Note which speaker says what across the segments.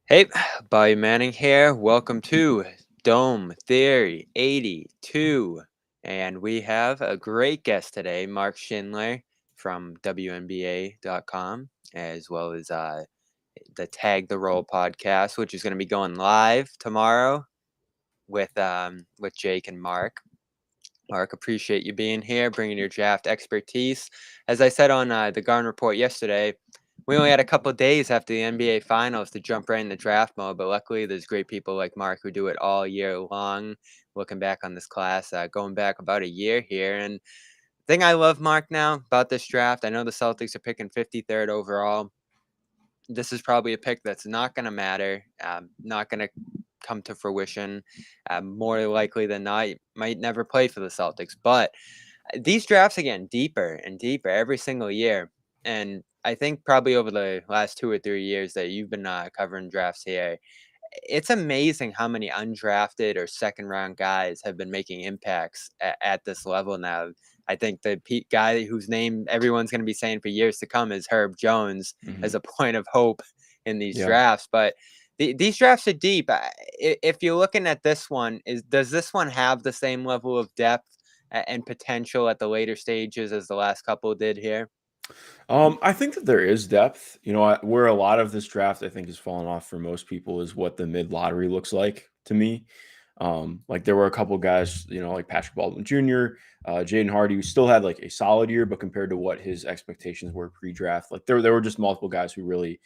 Speaker 1: Hey, Bobby Manning here. Welcome to Dome Theory 82. And we have a great guest today, Mark Schindler from WNBA.com, as well as the Tag the Roll podcast, which is going to be going live tomorrow with Jake and Mark. Mark, appreciate you being here, bringing your draft expertise. As I said on the Garden Report yesterday, we only had a couple of days after the NBA Finals to jump right in the draft mode, but luckily there's great people like Mark who do it all year long. Looking back on this class, going back about a year here, and the thing I love, Mark, now about this draft, I know the Celtics are picking 53rd overall. This is probably a pick that's not going to matter, not going to come to fruition. More likely than not, might never play for the Celtics. But these drafts again deeper and deeper every single year, and I think probably over the last 2 or 3 years that you've been covering drafts here, it's amazing how many undrafted or second round guys have been making impacts at this level now. I think the guy whose name everyone's going to be saying for years to come is Herb Jones as
Speaker 2: Mhm.
Speaker 1: a point of hope in these
Speaker 2: Yeah.
Speaker 1: drafts. But these drafts are deep. If you're looking at this one, does this one have the same level of depth and potential at the later stages as the last couple did here?
Speaker 2: I think that there is depth. Where a lot of this draft I think has fallen off for most people is what the mid lottery looks like to me. Like there were a couple guys, like Patrick Baldwin Jr., Jaden Hardy, who still had like a solid year, but compared to what his expectations were pre-draft, like there were just multiple guys who really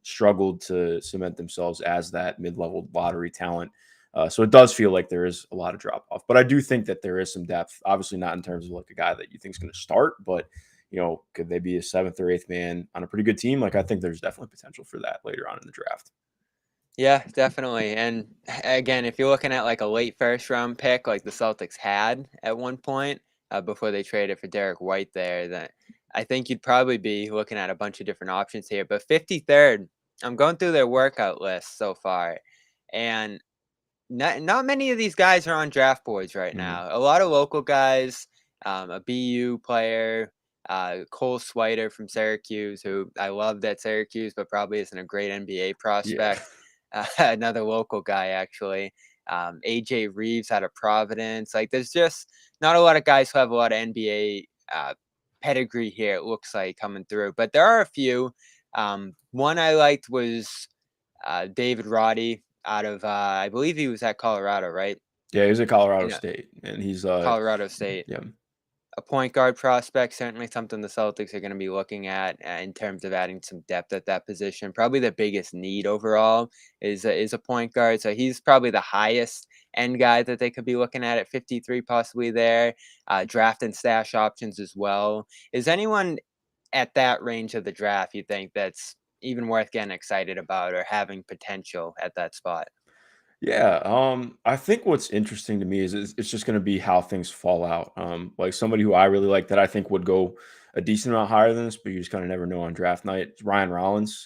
Speaker 2: struggled to cement themselves as that mid-level lottery talent. So it does feel like there is a lot of drop off, but I do think that there is some depth. Obviously, not in terms of like a guy that you think is going to start, but could they be a seventh or eighth man on a pretty good team? Like I think there's definitely potential for that later on in the draft.
Speaker 1: Yeah, definitely. And again, if you're looking at like a late first round pick, like the Celtics had at one point before they traded for Derek White there, then I think you'd probably be looking at a bunch of different options here. But 53rd, I'm going through their workout list so far, and not many of these guys are on draft boards right
Speaker 2: Mhm.
Speaker 1: now. A lot of local guys, a BU player, Cole Swider from Syracuse, who I loved at Syracuse, but probably isn't a great NBA
Speaker 2: Yeah.
Speaker 1: prospect. Another local guy, actually. AJ Reeves out of Providence. Like, there's just not a lot of guys who have a lot of NBA pedigree here, it looks like, coming through. But there are a few. One I liked was David Roddy out of, I believe he was at Colorado, right?
Speaker 2: Yeah, he's at Colorado
Speaker 1: You know,
Speaker 2: State, and he's
Speaker 1: Colorado State.
Speaker 2: yeah.
Speaker 1: A point guard prospect, certainly something the Celtics are going to be looking at in terms of adding some depth at that position. Probably the biggest need overall is a point guard. So he's probably the highest end guy that they could be looking at 53, possibly there. Draft and stash options as well. Is anyone at that range of the draft you think that's even worth getting excited about or having potential at that spot?
Speaker 2: Yeah, I think what's interesting to me is it's just going to be how things fall out. Like somebody who I really like that I think would go a decent amount higher than this, but you just kind of never know on draft night. It's Ryan Rollins.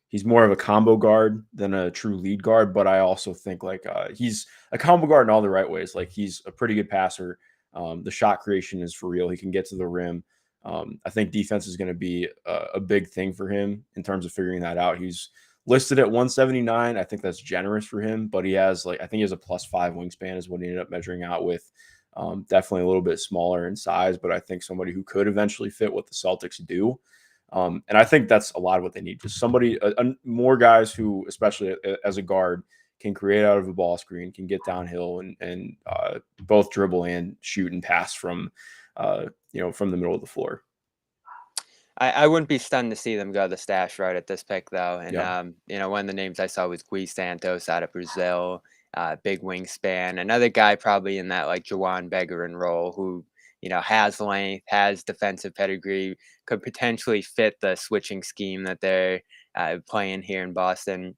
Speaker 2: He's more of a combo guard than a true lead guard, but I also think like he's a combo guard in all the right ways. Like he's a pretty good passer. The shot creation is for real. He can get to the rim. I think defense is going to be a big thing for him in terms of figuring that out. He's listed at 179. I think that's generous for him, but he has like I think he has a +5 wingspan is what he ended up measuring out with. Definitely a little bit smaller in size, but I think somebody who could eventually fit what the Celtics do. And I think that's a lot of what they need. Just somebody, more guys who, especially as a guard, can create out of a ball screen, can get downhill and both dribble and shoot and pass from the middle of the floor.
Speaker 1: I wouldn't be stunned to see them go the stash route at this pick, though. And,
Speaker 2: Yeah.
Speaker 1: one of the names I saw was Gui Santos out of Brazil, big wingspan. Another guy probably in that like Jawan Begarin role who, has length, has defensive pedigree, could potentially fit the switching scheme that they're playing here in Boston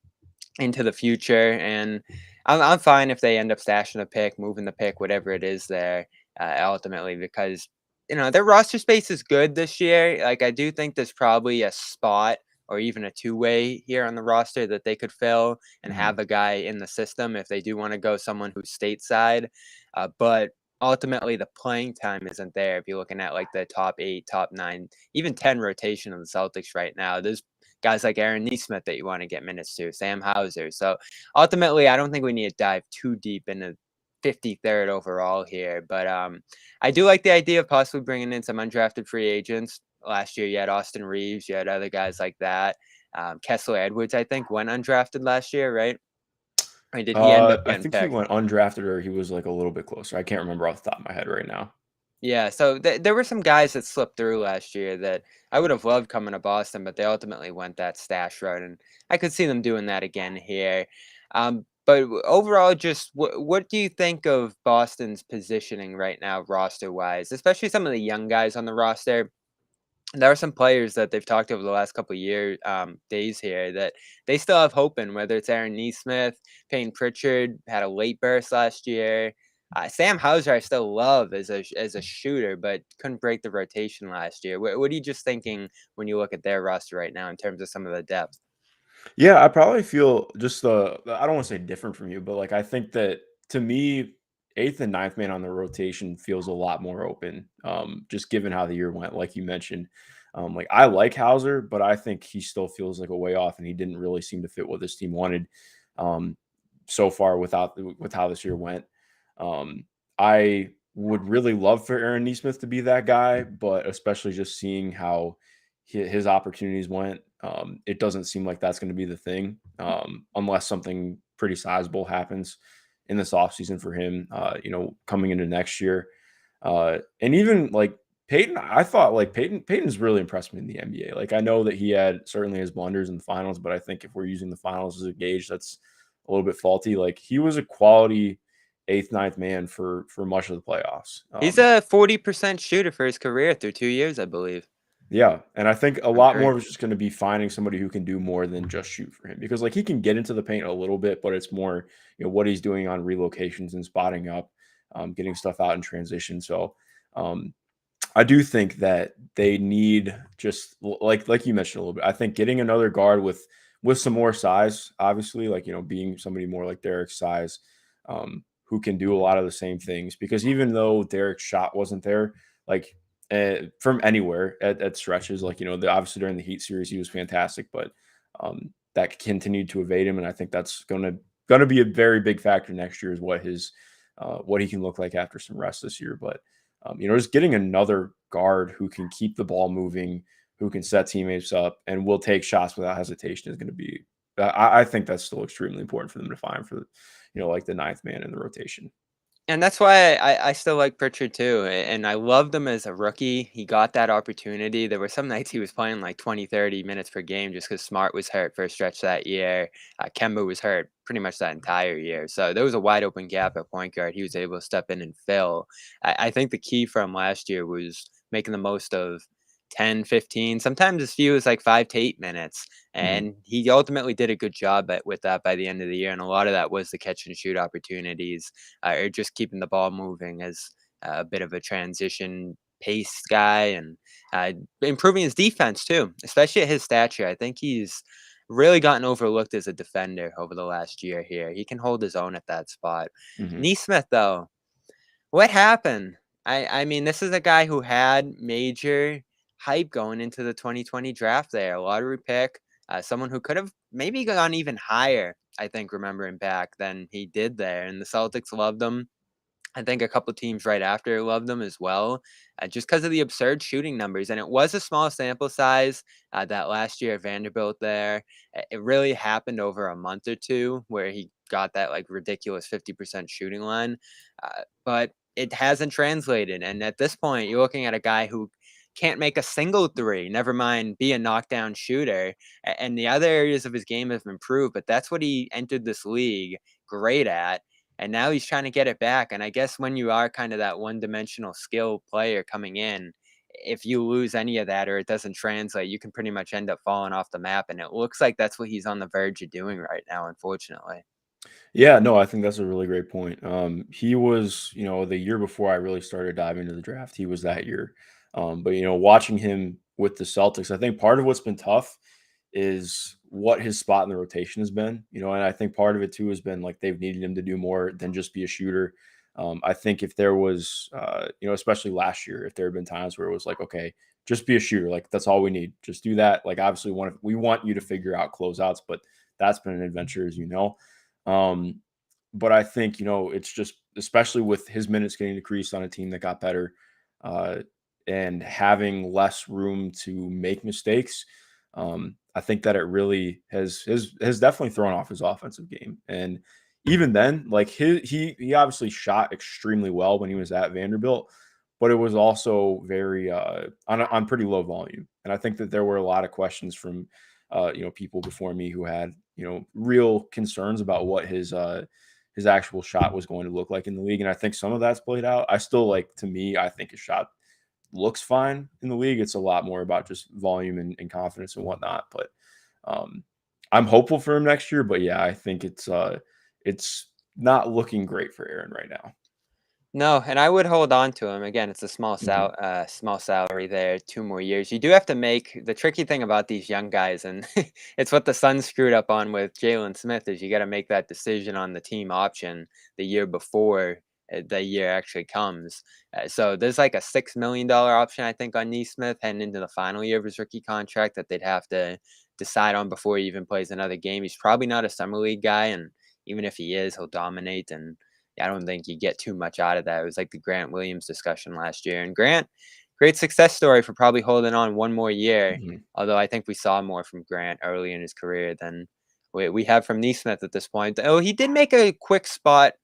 Speaker 1: into the future. And I'm fine if they end up stashing a pick, moving the pick, whatever it is there, ultimately, because their roster space is good this year. Like I do think there's probably a spot or even a two-way here on the roster that they could fill and
Speaker 2: Hmm.
Speaker 1: have a guy in the system if they do want to go someone who's stateside. But ultimately, the playing time isn't there. If you're looking at like the top 8, top 9, even 10 rotation of the Celtics right now, there's guys like Aaron Nesmith that you want to get minutes to, Sam Hauser. So ultimately, I don't think we need to dive too deep into 53rd overall here, but I do like the idea of possibly bringing in some undrafted free agents. Last year, you had Austin Reeves, you had other guys like that. Kessler Edwards, I think, went undrafted last year, right? Or did he end up
Speaker 2: I
Speaker 1: getting
Speaker 2: think he
Speaker 1: picked?
Speaker 2: went undrafted or he was like a little bit closer. I can't remember off the top of my head right now.
Speaker 1: Yeah, so there were some guys that slipped through last year that I would have loved coming to Boston, but they ultimately went that stash route, and I could see them doing that again here. But overall, just what do you think of Boston's positioning right now, roster-wise, especially some of the young guys on the roster? There are some players that they've talked over the last couple of days here that they still have hope in, whether it's Aaron Nesmith, Payne Pritchard had a late burst last year. Sam Hauser, I still love as a shooter, but couldn't break the rotation last year. What are you just thinking when you look at their roster right now in terms of some of the depth?
Speaker 2: Yeah, I probably feel just I don't want to say different from you, but like I think that to me, eighth and ninth man on the rotation feels a lot more open. Just given how the year went, like you mentioned. Like I like Hauser, but I think he still feels like a way off, and he didn't really seem to fit what this team wanted um, so far with how this year went. I would really love for Aaron Nesmith to be that guy, but especially just seeing how his opportunities went, it doesn't seem like that's going to be the thing unless something pretty sizable happens in this offseason for him, coming into next year. And even like Peyton, I thought like Peyton's really impressed me in the NBA. Like I know that he had certainly his blunders in the finals, but I think if we're using the finals as a gauge, that's a little bit faulty. Like he was a quality eighth, ninth man for much of the playoffs.
Speaker 1: He's a 40% shooter for his career through 2 years, I believe,
Speaker 2: Yeah, and I think a
Speaker 1: from
Speaker 2: lot more
Speaker 1: three.
Speaker 2: of it's just gonna be finding somebody who can do more than just shoot for him because, like, he can get into the paint a little bit, but it's more, what he's doing on relocations and spotting up, getting stuff out in transition. So, um, I do think that they need just like you mentioned a little bit. I think getting another guard with some more size, obviously, like being somebody more like Derek's size, who can do a lot of the same things. Because even though Derek's shot wasn't there, like from anywhere at stretches, like obviously during the Heat series he was fantastic, but that continued to evade him, and I think that's gonna be a very big factor next year is what he can look like after some rest this year, but. Just getting another guard who can keep the ball moving, who can set teammates up, and will take shots without hesitation is going to be. I think that's still extremely important for them to find for, like the ninth man in the rotation.
Speaker 1: And that's why I still like Pritchard too, and I loved him as a rookie. He got that opportunity. There were some nights he was playing like 20, 30 minutes per game just because Smart was hurt for a stretch that year. Kemba was hurt pretty much that entire year. So there was a wide open gap at point guard. He was able to step in and fill. I think the key from last year was making the most of 10, 15, sometimes as few as like 5 to 8 minutes.
Speaker 2: Mhm.
Speaker 1: And he ultimately did a good job with that by the end of the year. And a lot of that was the catch and shoot opportunities or just keeping the ball moving as a bit of a transition pace guy and improving his defense too, especially at his stature. I think he's really gotten overlooked as a defender over the last year here. He can hold his own at that spot.
Speaker 2: Mhm.
Speaker 1: Neesmith, though, what happened? I mean, this is a guy who had major hype going into the 2020 draft there, a lottery pick, someone who could have maybe gone even higher, I think, remembering back than he did there. And the Celtics loved him. I think a couple teams right after loved them as well, just because of the absurd shooting numbers. And it was a small sample size that last year at Vanderbilt there. It really happened over a month or two where he got that like ridiculous 50% shooting line. But it hasn't translated. And at this point, you're looking at a guy who can't make a single three, never mind be a knockdown shooter. And the other areas of his game have improved, but that's what he entered this league great at, and now he's trying to get it back. And I guess when you are kind of that one-dimensional skill player coming in, if you lose any of that or it doesn't translate, you can pretty much end up falling off the map. And it looks like that's what he's on the verge of doing right now, unfortunately.
Speaker 2: Yeah, no, I think that's a really great point. He was, the year before I really started diving into the draft, he was that year. But watching him with the Celtics, I think part of what's been tough is what his spot in the rotation has been. And I think part of it too has been like they've needed him to do more than just be a shooter. I think if there was, especially last year, if there had been times where it was like, okay, just be a shooter. Like that's all we need. Just do that. Like obviously we want you to figure out closeouts, but that's been an adventure, as you know. But I think, it's just, especially with his minutes getting decreased on a team that got better, uh, and having less room to make mistakes. I think that it really has definitely thrown off his offensive game. And even then, like he obviously shot extremely well when he was at Vanderbilt, but it was also very on pretty low volume. And I think that there were a lot of questions from people before me who had real concerns about what his actual shot was going to look like in the league. And I think some of that's played out. I still I think his shot looks fine in the league. It's a lot more about just volume and confidence and whatnot. But I'm hopeful for him next year. But yeah, I think it's not looking great for Aaron right now.
Speaker 1: No, and I would hold on to him. Again, it's a small salary there, 2 more years. You do have to make the tricky thing about these young guys, and it's what the Suns screwed up on with Jalen Smith, is you got to make that decision on the team option the year before the year actually comes. So there's like a $6 million option, I think, on Neesmith heading into the final year of his rookie contract that they'd have to decide on before he even plays another game. He's probably not a summer league guy, and even if he is, he'll dominate, and I don't think you get too much out of that. It was like the Grant Williams discussion last year. And Grant, great success story for probably holding on 1 more year.
Speaker 2: Mhm.
Speaker 1: Although I think we saw more from Grant early in his career than we have from Neesmith at this point. Oh, he did make a quick spot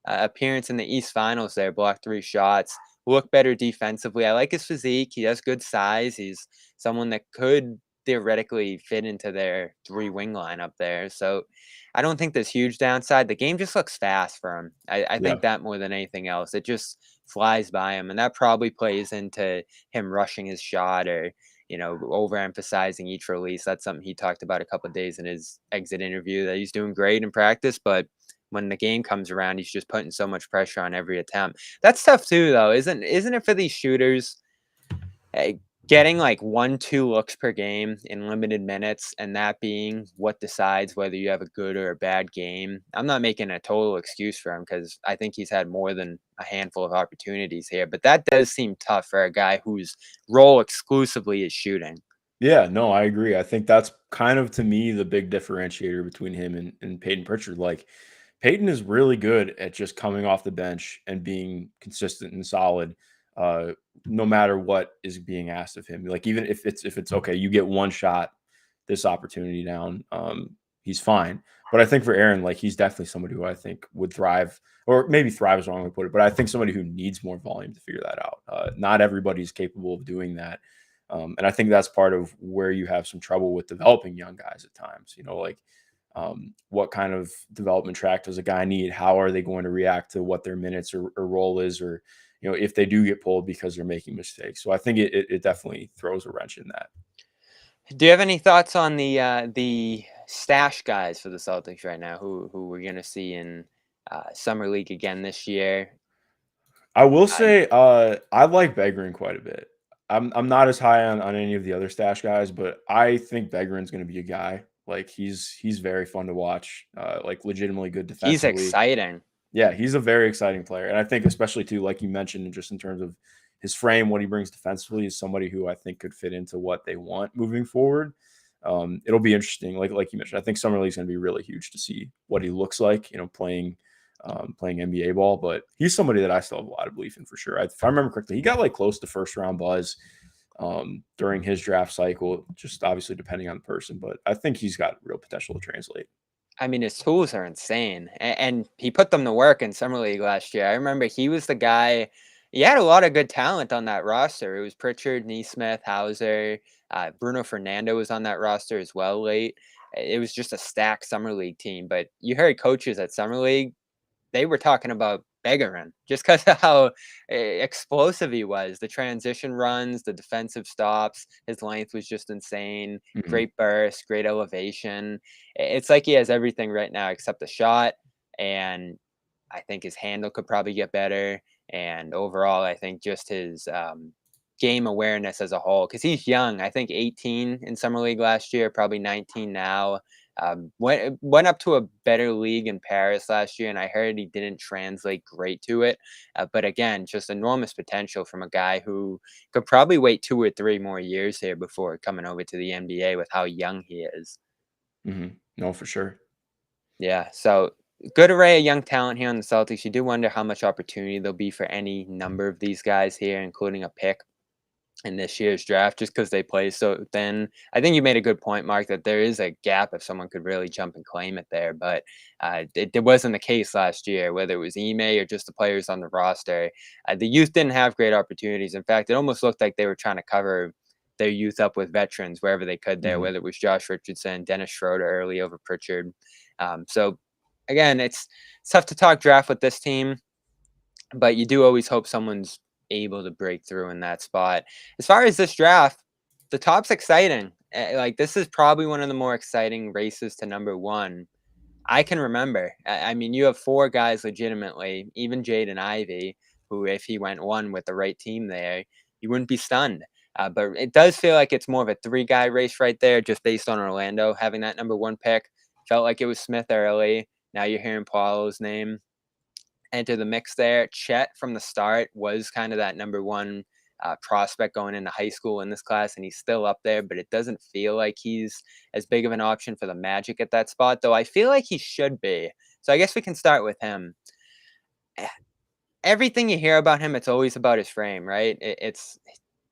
Speaker 1: appearance in the East Finals there, blocked 3 shots, looked better defensively. I like his physique. He has good size. He's someone that could theoretically fit into their 3-wing lineup there. So I don't think there's huge downside. The game just looks fast for him. I
Speaker 2: Yeah.
Speaker 1: think that more than anything else. It just flies by him, and that probably plays into him rushing his shot or, overemphasizing each release. That's something he talked about a couple of days in his exit interview, that he's doing great in practice, but when the game comes around, he's just putting so much pressure on every attempt. That's tough too, though, isn't it, for these shooters? Getting like 1-2 looks per game in limited minutes, and that being what decides whether you have a good or a bad game. I'm not making a total excuse for him, because I think he's had more than a handful of opportunities here, but that does seem tough for a guy whose role exclusively is shooting.
Speaker 2: Yeah, no, I agree. I think that's kind of, to me, the big differentiator between him and Peyton Pritchard. Like, Peyton is really good at just coming off the bench and being consistent and solid, uh, no matter what is being asked of him. Like, even if it's okay, you get one shot, this opportunity down, he's fine. But I think for Aaron, like, he's definitely somebody who I think would thrive, or maybe thrive is the wrong way to put it, but I think somebody who needs more volume to figure that out. Not everybody's capable of doing that. And I think that's part of where you have some trouble with developing young guys at times. What kind of development track does a guy need? How are they going to react to what their minutes or role is, or if they do get pulled because they're making mistakes. So I think it definitely throws a wrench in that.
Speaker 1: Do you have any thoughts on the stash guys for the Celtics right now, who we're going to see in summer league again this year?
Speaker 2: I will say I like Begrin quite a bit. I'm not as high on any of the other stash guys, but I think Begrin's going to be a guy. Like he's very fun to watch. Like legitimately good
Speaker 1: He's
Speaker 2: defensively.
Speaker 1: exciting.
Speaker 2: Yeah, he's a very exciting player, and I think especially too, like you mentioned, just in terms of his frame, what he brings defensively, is somebody who I think could fit into what they want moving forward. It'll be interesting, like you mentioned. I think summer league's going to be really huge to see what he looks like, playing NBA ball. But he's somebody that I still have a lot of belief in for sure. If I remember correctly, he got like close to first round buzz during his draft cycle, just obviously depending on the person. But I think he's got real potential to translate.
Speaker 1: I mean, his tools are insane, and he put them to work in summer league last year. I remember he was the guy. He had a lot of good talent on that roster. It was Pritchard, Neesmith, Hauser, Bruno Fernando was on that roster as well late. It was just a stacked summer league team. But you heard coaches at summer league, they were talking about Begarin just because of how explosive he was. The transition runs, the defensive stops, his length was just insane.
Speaker 2: Mhm.
Speaker 1: Great burst, great elevation. It's like he has everything right now except the shot. And I think his handle could probably get better. And overall, I think just his game awareness as a whole, because he's young. I think 18 in summer league last year, probably 19 now. Went up to a better league in Paris last year, and I heard he didn't translate great to it. But again, just enormous potential from a guy who could probably wait 2 or 3 more years here before coming over to the NBA with how young he is.
Speaker 2: No, for sure.
Speaker 1: Yeah, so good array of young talent here on the Celtics. You do wonder how much opportunity there'll be for any number of these guys here, including a pick in this year's draft, just because they play so thin. I think you made a good point, Mark, that there is a gap if someone could really jump and claim it there, but it wasn't the case last year, whether it was Ime or just the players on the roster. The youth didn't have great opportunities. In fact, it almost looked like they were trying to cover their youth up with veterans wherever they could there,
Speaker 2: Mhm.
Speaker 1: whether it was Josh Richardson, Dennis Schroeder early over Pritchard. So again, it's tough to talk draft with this team, but you do always hope someone's able to break through in that spot. As far as this draft, the top's exciting. Like this is probably one of the more exciting races to number one I can remember. I mean, you have 4 guys legitimately, even Jaden Ivey, who if he went 1 with the right team there, you wouldn't be stunned. But it does feel like it's more of a 3-guy race right there, just based on Orlando having that number 1 pick. Felt like it was Smith early. Now you're hearing Paolo's name enter the mix there. Chet from the start was kind of that number 1 prospect going into high school in this class, and he's still up there, but it doesn't feel like he's as big of an option for the Magic at that spot, though I feel like he should be. So I guess we can start with him. Eh, Everything you hear about him, it's always about his frame, right? It's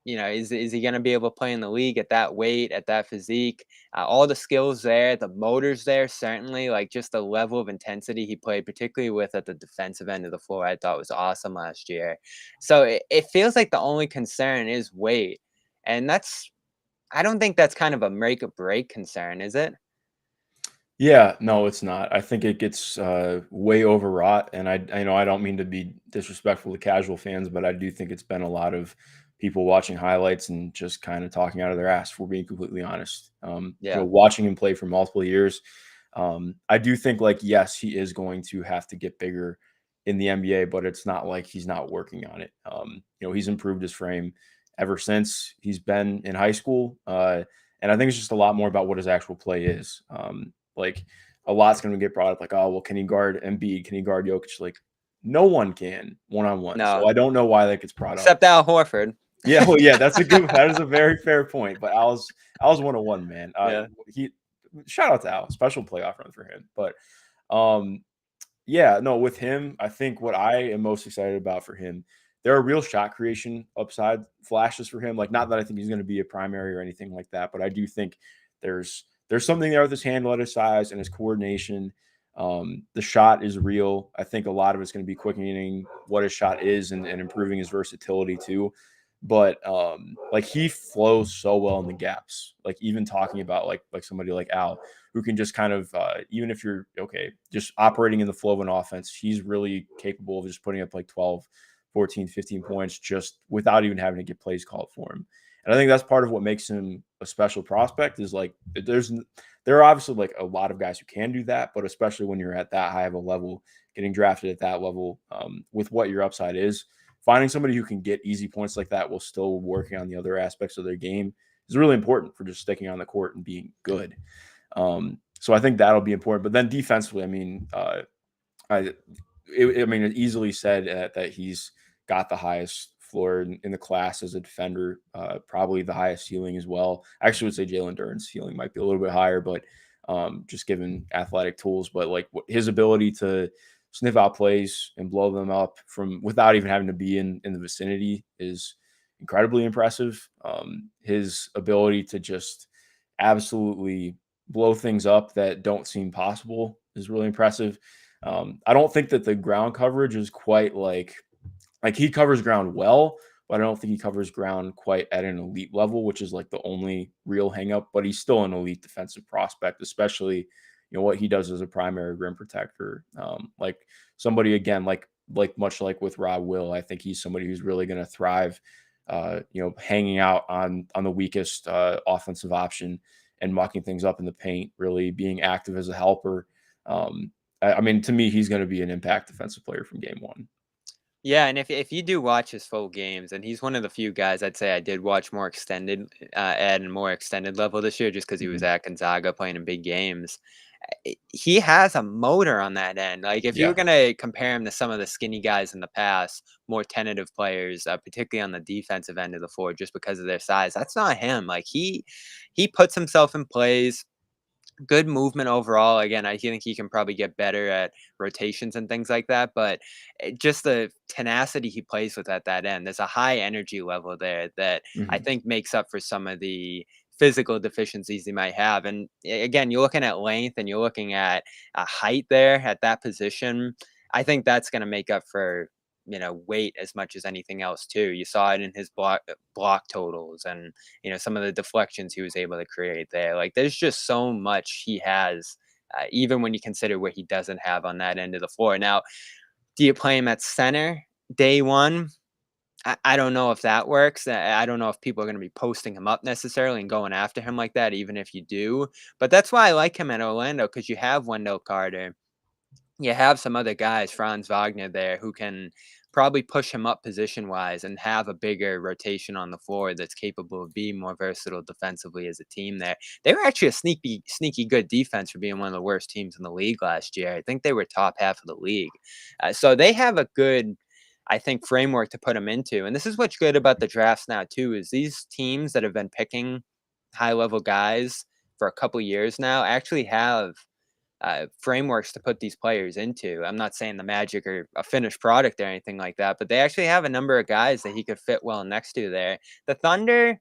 Speaker 1: is he going to be able to play in the league at that weight, at that physique? All the skills there, the motors there, certainly. Like just the level of intensity he played, particularly with at the defensive end of the floor, I thought was awesome last year. So it feels like the only concern is weight, and I don't think that's kind of a make or break concern, is it?
Speaker 2: Yeah, no, it's not. I think it gets way overwrought, and I know I don't mean to be disrespectful to casual fans, but I do think it's been a lot of people watching highlights and just kind of talking out of their ass. For being completely honest,
Speaker 1: Yeah.
Speaker 2: watching him play for multiple years, I do think like yes, he is going to have to get bigger in the NBA, but it's not like he's not working on it. He's improved his frame ever since he's been in high school, and I think it's just a lot more about what his actual play is. Like a lot's going to get brought up, like, oh, well, can he guard Embiid? Can he guard Jokic? Like, no one can one on one. So
Speaker 1: No,
Speaker 2: I don't know why that gets brought up.
Speaker 1: except Al Horford.
Speaker 2: Yeah, well, yeah, that is a very fair point. But Al's 101, man.
Speaker 1: Yeah.
Speaker 2: He shout out to Al, special playoff run for him. But yeah, no, with him, I think what I am most excited about for him, there are real shot creation upside flashes for him. Like, not that I think he's going to be a primary or anything like that, but I do think there's something there with his handle at his size and his coordination. The shot is real. I think a lot of it's going to be quickening what his shot is and improving his versatility too. But like he flows so well in the gaps. Like even talking about like somebody like Al, who can just kind of even if you're okay, just operating in the flow of an offense, he's really capable of just putting up like 12, 14, 15 points just without even having to get plays called for him. And I think that's part of what makes him a special prospect is like there are obviously like a lot of guys who can do that, but especially when you're at that high of a level, getting drafted at that level with what your upside is, finding somebody who can get easy points like that while still working on the other aspects of their game is really important for just sticking on the court and being good. So I think that'll be important. But then defensively, I mean, I mean, it easily said that he's got the highest floor in the class as a defender, probably the highest ceiling as well. I actually would say Jalen Duren's ceiling might be a little bit higher, but just given athletic tools. But like his ability to sniff out plays and blow them up from without even having to be in the vicinity is incredibly impressive. His ability to just absolutely blow things up that don't seem possible is really impressive. I don't think that the ground coverage is quite like he covers ground well, but I don't think he covers ground quite at an elite level, which is like the only real hangup. But he's still an elite defensive prospect, especially what he does as a primary rim protector. Like somebody again, like much like with Rob Will, I think he's somebody who's really going to thrive. Hanging out on the weakest offensive option and mucking things up in the paint, really being active as a helper. I mean, to me, he's going to be an impact defensive player from game one.
Speaker 1: Yeah, and if you do watch his full games, and he's one of the few guys I'd say I did watch more extended at a more extended level this year, just because he was
Speaker 2: Mhm.
Speaker 1: at Gonzaga playing in big games. He has a motor on that end. Like if you were
Speaker 2: Yeah.
Speaker 1: gonna compare him to some of the skinny guys in the past, more tentative players, particularly on the defensive end of the floor, just because of their size, that's not him. Like he puts himself in plays, good movement overall. Again, I think he can probably get better at rotations and things like that, but just the tenacity he plays with at that end. There's a high energy level there that I
Speaker 2: Mhm.
Speaker 1: think makes up for some of the physical deficiencies he might have. And again, you're looking at length and you're looking at height there at that position. I think that's going to make up for weight as much as anything else too. You saw it in his block totals and some of the deflections he was able to create there. Like there's just so much he has, even when you consider what he doesn't have on that end of the floor. Now, do you play him at center day one? I don't know if that works. I don't know if people are going to be posting him up necessarily and going after him like that, even if you do. But that's why I like him at Orlando, because you have Wendell Carter, you have some other guys, Franz Wagner there, who can probably push him up position-wise and have a bigger rotation on the floor that's capable of being more versatile defensively as a team there. They were actually a sneaky good defense for being one of the worst teams in the league last year. I think they were top half of the league. So they have a good, I think, framework to put them into. And this is what's good about the drafts now too, is these teams that have been picking high-level guys for a couple years now actually have frameworks to put these players into. I'm not saying the Magic are a finished product or anything like that, but they actually have a number of guys that he could fit well next to there. The Thunder,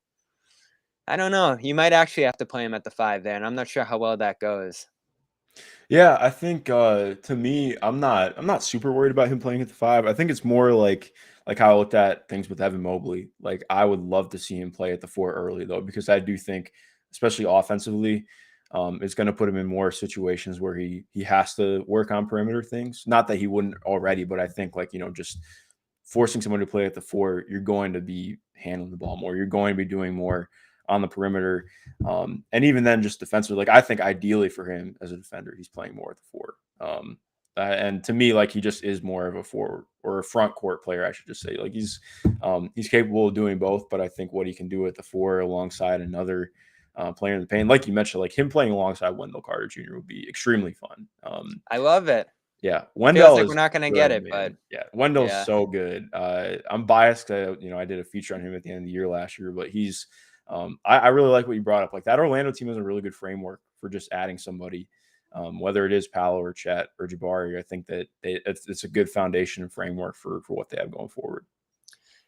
Speaker 1: I don't know. You might actually have to play him at the 5 there, and I'm not sure how well that goes.
Speaker 2: Yeah, I think to me, I'm not super worried about him playing at the 5. I think it's more like how I looked at things with Evan Mobley. Like I would love to see him play at the 4 early though, because I do think, especially offensively, it's going to put him in more situations where he has to work on perimeter things. Not that he wouldn't already, but I think like just forcing someone to play at the 4, you're going to be handling the ball more. You're going to be doing more on the perimeter. And even then, just defensively, like I think ideally for him as a defender, he's playing more at the 4. And to me, like he just is more of a forward or a front court player, I should just say. Like he's capable of doing both, but I think what he can do at the 4 alongside another player in the paint, like you mentioned, like him playing alongside Wendell Carter Jr. would be extremely fun.
Speaker 1: I love it.
Speaker 2: Yeah,
Speaker 1: It feels
Speaker 2: Wendell
Speaker 1: like we're
Speaker 2: is
Speaker 1: not going to get
Speaker 2: good,
Speaker 1: it, but
Speaker 2: man. Yeah, Wendell's
Speaker 1: yeah.
Speaker 2: so good. I'm biased 'cause, I did a feature on him at the end of the year last year, but I really like what you brought up. Like that Orlando team has a really good framework for just adding somebody, whether it is Paolo or Chet or Jabari. I think that it's a good foundation and framework for what they have going forward.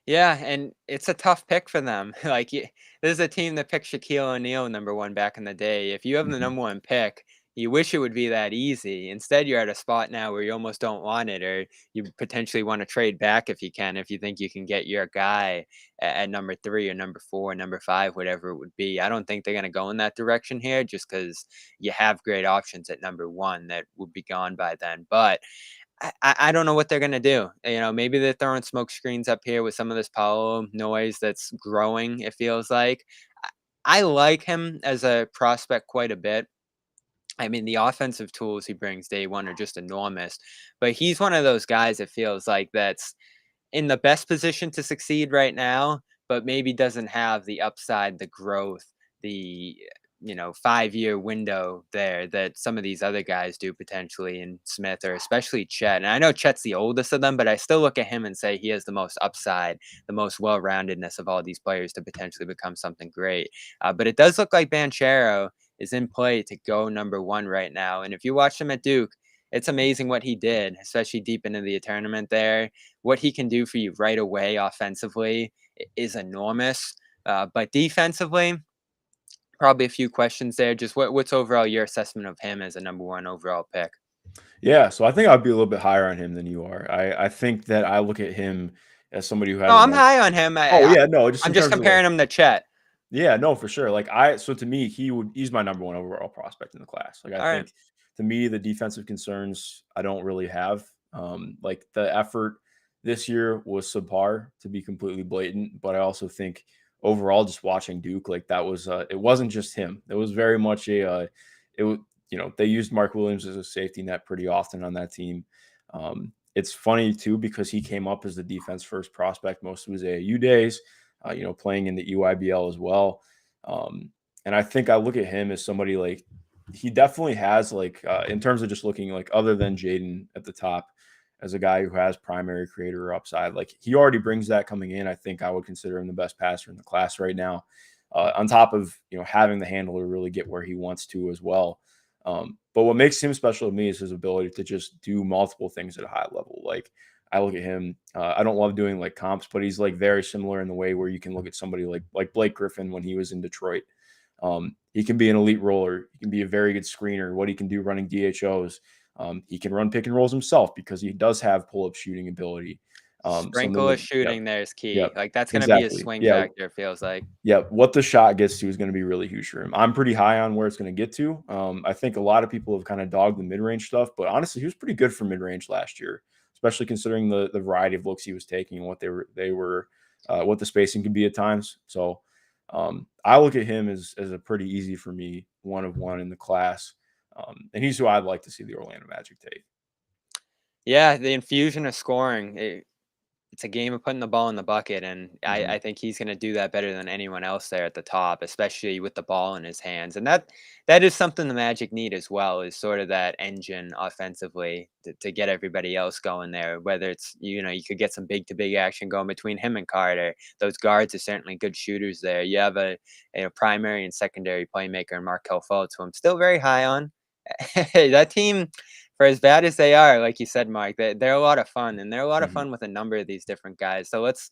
Speaker 1: Yeah, and it's a tough pick for them. Like, this is a team that picked Shaquille O'Neal number one back in the day. If you have the
Speaker 2: Mhm.
Speaker 1: number one pick, you wish it would be that easy. Instead, you're at a spot now where you almost don't want it, or you potentially want to trade back if you can, if you think you can get your guy at number 3 or number 4, number 5, whatever it would be. I don't think they're going to go in that direction here just because you have great options at number 1 that would be gone by then. But I don't know what they're gonna do. Maybe they're throwing smoke screens up here with some of this Paolo noise that's growing, it feels like. I like him as a prospect quite a bit. I mean, the offensive tools he brings day one are just enormous, but he's one of those guys it feels like that's in the best position to succeed right now, but maybe doesn't have the upside, the growth, the 5-year window there that some of these other guys do potentially in Smith or especially Chet. And I know Chet's the oldest of them, but I still look at him and say he has the most upside, the most well-roundedness of all these players to potentially become something great. But it does look like Banchero is in play to go number 1 right now. And if you watch him at Duke, it's amazing what he did, especially deep into the tournament there. What he can do for you right away offensively is enormous. But defensively, probably a few questions there. Just what's overall your assessment of him as a number 1 overall pick?
Speaker 2: Yeah, so I think I'd be a little bit higher on him than you are. I think that I look at him as somebody who
Speaker 1: No,
Speaker 2: has a
Speaker 1: I'm
Speaker 2: nice.
Speaker 1: high on him.
Speaker 2: Oh yeah, no, just
Speaker 1: I'm
Speaker 2: in
Speaker 1: just
Speaker 2: terms of like.
Speaker 1: comparing him to Chet.
Speaker 2: Yeah, no, for sure. So to me, he's my number one overall prospect in the class. Like I
Speaker 1: All right.
Speaker 2: think to me, the defensive concerns I don't really have. Like the effort this year was subpar to be completely blatant, but I also think overall, just watching Duke, like that was it wasn't just him. It was very much it was they used Mark Williams as a safety net pretty often on that team. It's funny too because he came up as the defense first prospect most of his AAU days, playing in the EYBL as well. And I think I look at him as somebody like he definitely has like in terms of just looking like other than Jaden at the top as a guy who has primary creator upside. Like he already brings that coming in. I think I would consider him the best passer in the class right now. On top of having the handle to really get where he wants to as well. But what makes him special to me is his ability to just do multiple things at a high level. Like I look at him, I don't love doing like comps, but he's like very similar in the way where you can look at somebody like Blake Griffin when he was in Detroit. He can be an elite roller. He can be a very good screener. What he can do running DHOs. He can run pick and rolls himself because he does have pull-up shooting ability. Something
Speaker 1: Sprinkle of
Speaker 2: that, yep,
Speaker 1: shooting there is key.
Speaker 2: yep,
Speaker 1: Like that's going to be a
Speaker 2: exactly.
Speaker 1: swing
Speaker 2: Yeah,
Speaker 1: factor, it feels like.
Speaker 2: yeah, what the shot gets to is going to be really huge for him. I'm pretty high on where it's going to get to. I think a lot of people have kind of dogged the mid-range stuff, but honestly, he was pretty good for mid-range last year, especially considering the variety of looks he was taking and what they were what the spacing could be at times. So I look at him as a pretty easy for me one of one in the class, and he's who I'd like to see the Orlando Magic take.
Speaker 1: Yeah, the infusion of scoring. It's a game of putting the ball in the bucket, and I
Speaker 2: Mhm.
Speaker 1: think he's gonna do that better than anyone else there at the top, especially with the ball in his hands, and that is something the Magic need as well, is sort of that engine offensively to get everybody else going there, whether it's, you could get some big-to-big action going between him and Carter. Those guards are certainly good shooters there. You have a primary and secondary playmaker in Markelle Fultz, who I'm still very high on. That team, for as bad as they are, like you said, Mike, they're a lot of fun, and they're a lot of
Speaker 2: Mhm.
Speaker 1: fun with a number of these different guys. So let's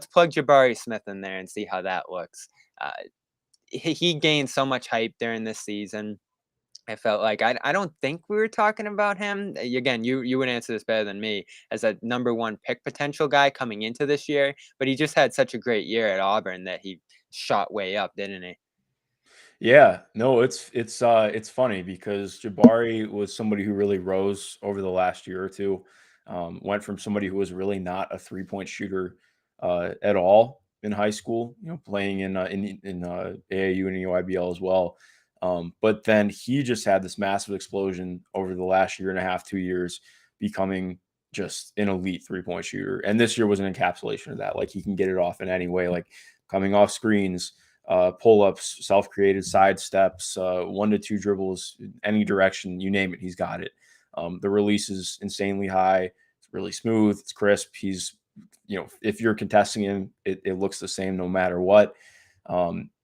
Speaker 1: plug Jabari Smith in there and see how that looks. Uh, he gained so much hype during this season. I felt like I don't think we were talking about him. Again, you would answer this better than me as a number one pick potential guy coming into this year, but he just had such a great year at Auburn that he shot way up, didn't he?
Speaker 2: Yeah, no, it's funny because Jabari was somebody who really rose over the last year or two. Went from somebody who was really not a 3-point shooter at all in high school, playing in AAU and EYBL as well. But then he just had this massive explosion over the last year and a half, 2 years, becoming just an elite 3-point shooter. And this year was an encapsulation of that. Like he can get it off in any way, like coming off screens, pull-ups, self-created side steps, 1 to 2 dribbles, any direction, you name it, he's got it. The release is insanely high. It's really smooth. It's crisp. If you're contesting him, it looks the same no matter what.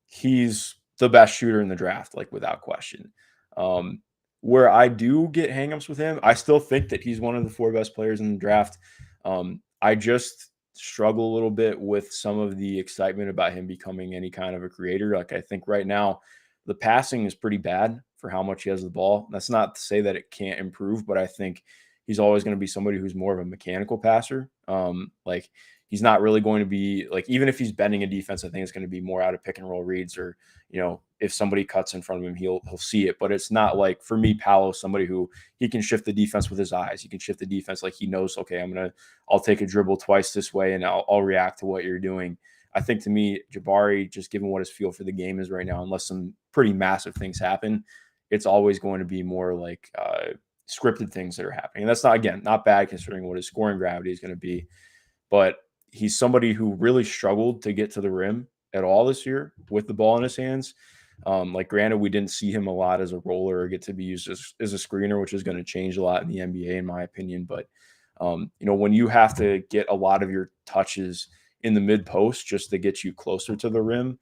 Speaker 2: He's the best shooter in the draft, like without question. Um, where I do get hangups with him, I still think that he's one of the 4 best players in the draft. I just struggle a little bit with some of the excitement about him becoming any kind of a creator. Like I think right now, the passing is pretty bad for how much he has the ball. That's not to say that it can't improve, but I think he's always going to be somebody who's more of a mechanical passer. Like he's not really going to be like, even if he's bending a defense, I think it's going to be more out of pick and roll reads, or if somebody cuts in front of him, he'll see it. But it's not like, for me, Paolo, somebody who he can shift the defense with his eyes. He can shift the defense like he knows, okay, I'll take a dribble twice this way and I'll react to what you're doing. I think, to me, Jabari, just given what his feel for the game is right now, unless some pretty massive things happen, it's always going to be more like scripted things that are happening. And that's not, again, not bad considering what his scoring gravity is going to be. But he's somebody who really struggled to get to the rim at all this year with the ball in his hands. Like, granted, we didn't see him a lot as a roller or get to be used as a screener, which is going to change a lot in the NBA, in my opinion. But, when you have to get a lot of your touches in the mid post just to get you closer to the rim,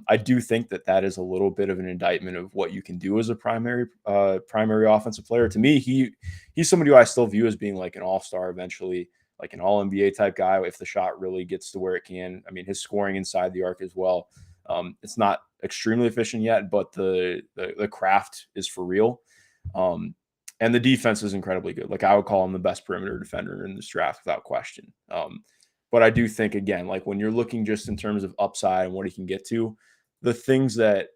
Speaker 2: I do think that is a little bit of an indictment of what you can do as a primary offensive player. To me, he's somebody who I still view as being like an all-star eventually, like an all NBA type guy if the shot really gets to where it can. I mean, his scoring inside the arc as well. It's not extremely efficient yet, but the craft is for real. And the defense is incredibly good. Like, I would call him the best perimeter defender in this draft without question. But I do think, again, like when you're looking just in terms of upside and what he can get to, the things that